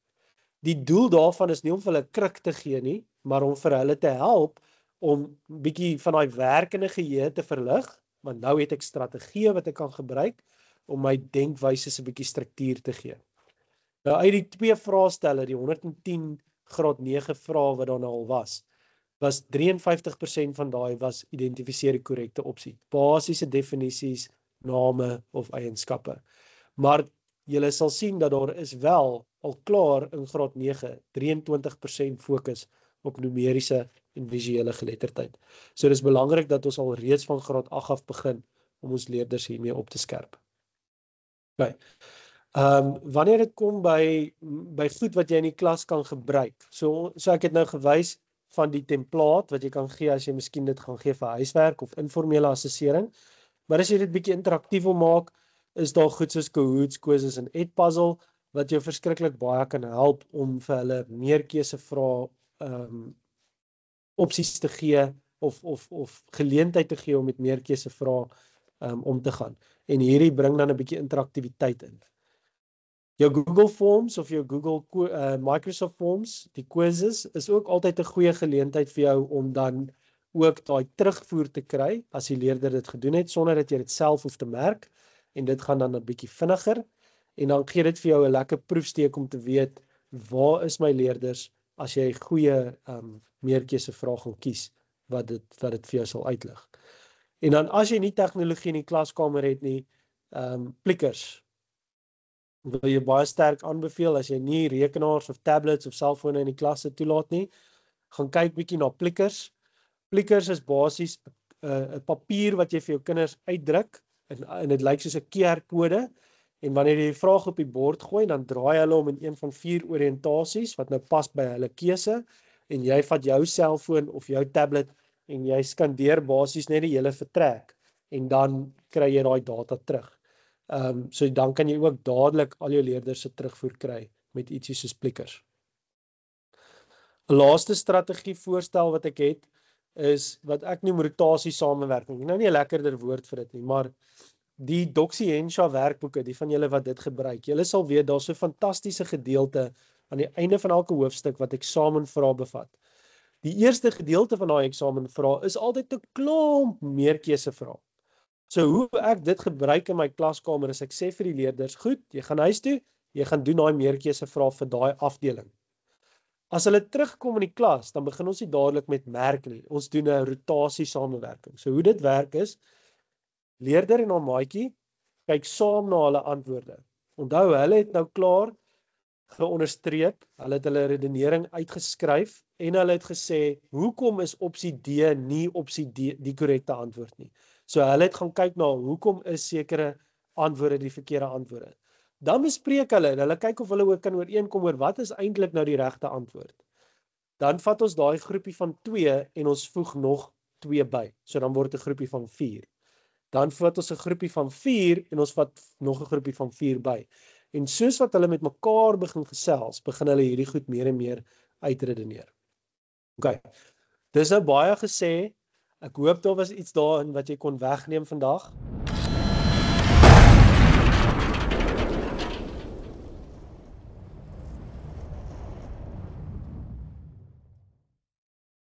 Die doel daarvan is nie om vir hulle krik te gee nie, maar om vir hulle te help om bietjie van daai werkende geheue te verlig, want nou het ek strategieë wat ek kan gebruik om my denkwyse 'n bietjie struktuur te gee. Nou uit die 2 vraestelle, die 110 graad 9 vrae wat daar nou al was 53% van daai was identifiseer die korrekte opsie. Basiese definisies, name of eienskappe. Maar julle sal sien dat daar is wel al klaar in graad 9 23% fokus op numeriese en visuele geletterdheid. So dis belangrik dat ons al reeds van graad 8 af begin om ons leerders hiermee op te skerp. Okay. Wanneer dit kom by goed wat jy in die klas kan gebruik. So ek het nou gewys van die templaat wat jy kan gee as jy miskien dit gaan gee vir huiswerk of informele assessering. Maar as jy dit bietjie interaktief wil maak, is daar goed soos Kahoots, Quizzes en Edpuzzle wat jou verskriklik baie kan help om vir hulle meerkeuse vrae opsies te gee of geleentheid te gee om met meerkeuse vrae om te gaan. En hierdie bring dan 'n bietjie interaktiwiteit in. Jou Google Forms of jou Microsoft Forms, die quizzes, is ook altyd 'n goeie geleentheid vir jou om dan ook daai terugvoer te kry as die leerder dit gedoen het sonder dat jy dit self hoef te merk en dit gaan dan 'n bietjie vinniger en dan gee dit vir jou 'n lekker proefsteek om te weet waar is my leerders as jy goeie meerkeuse vrae gaan kies wat dit vir jou sal uitlig. En dan as jy nie tegnologie in die klaskamer het nie, plikkers wil jy baie sterk aanbeveel as jy nie rekenaars of tablets of selfone in die klasse toelaat nie, gaan kyk bietjie na plikkers. Plikkers is basies 'n papier wat jy vir jou kinders uitdruk en dit lyk soos 'n QR-kode en wanneer jy die vraag op die bord gooi, dan draai hulle om in een van 4 oriëntasies wat nou pas by hulle keuse en jy vat jou selfoon of jou tablet en jy skandeer basies net die hele vertrek en dan kry jy daai data terug. So dan kan jy ook dadelik al jou leerders se terugvoer kry met ietsie soos Plickers. 'n Laaste strategie voorstel wat ek het, is wat ek noem rotasie samewerking. Nou nie 'n lekkerder woord vir dit nie, maar die Doxientia werkboeke, die van julle wat dit gebruik, julle sal weet, daar's so 'n fantastiese gedeelte aan die einde van elke hoofstuk wat eksamenvrae bevat. Die eerste gedeelte van daai eksamenvrae is altyd 'n klomp meerkeusevrae. So hoe ek dit gebruik in my klaskamer is ek sê vir die leerders, goed, jy gaan huis toe, jy gaan doen daai meerkeusevrae vir daai afdeling. As hulle terugkom in die klas, dan begin ons nie dadelik met merk nie. Ons doen 'n rotasie samewerking. So hoe dit werk is, leerder en haar maatjie kyk saam na hulle antwoorde. Onthou, hulle het nou klaar geonderstreep, hulle het hulle redenering uitgeskryf en hulle het gesê, hoekom is opsie D nie opsie D die korrekte antwoord nie. So hulle het gaan kyk na hoekom is sekere antwoorde die verkeerde antwoorde. Dan bespreek hulle en hulle kyk of hulle ook kan ooreenkom oor wat is eintlik nou die regte antwoord. Dan vat ons daai groepie van 2 en ons voeg nog 2 by. So dan word 'n groepie van 4. Dan vat ons 'n groepie van 4 en ons vat nog 'n groepie van 4 by. En soos wat hulle met mekaar begin gesels, begin hulle hierdie goed meer en meer uitredeneer. OK. Dis nou baie gesê. Ek hoop daar was iets daarin wat jy kon wegneem vandag.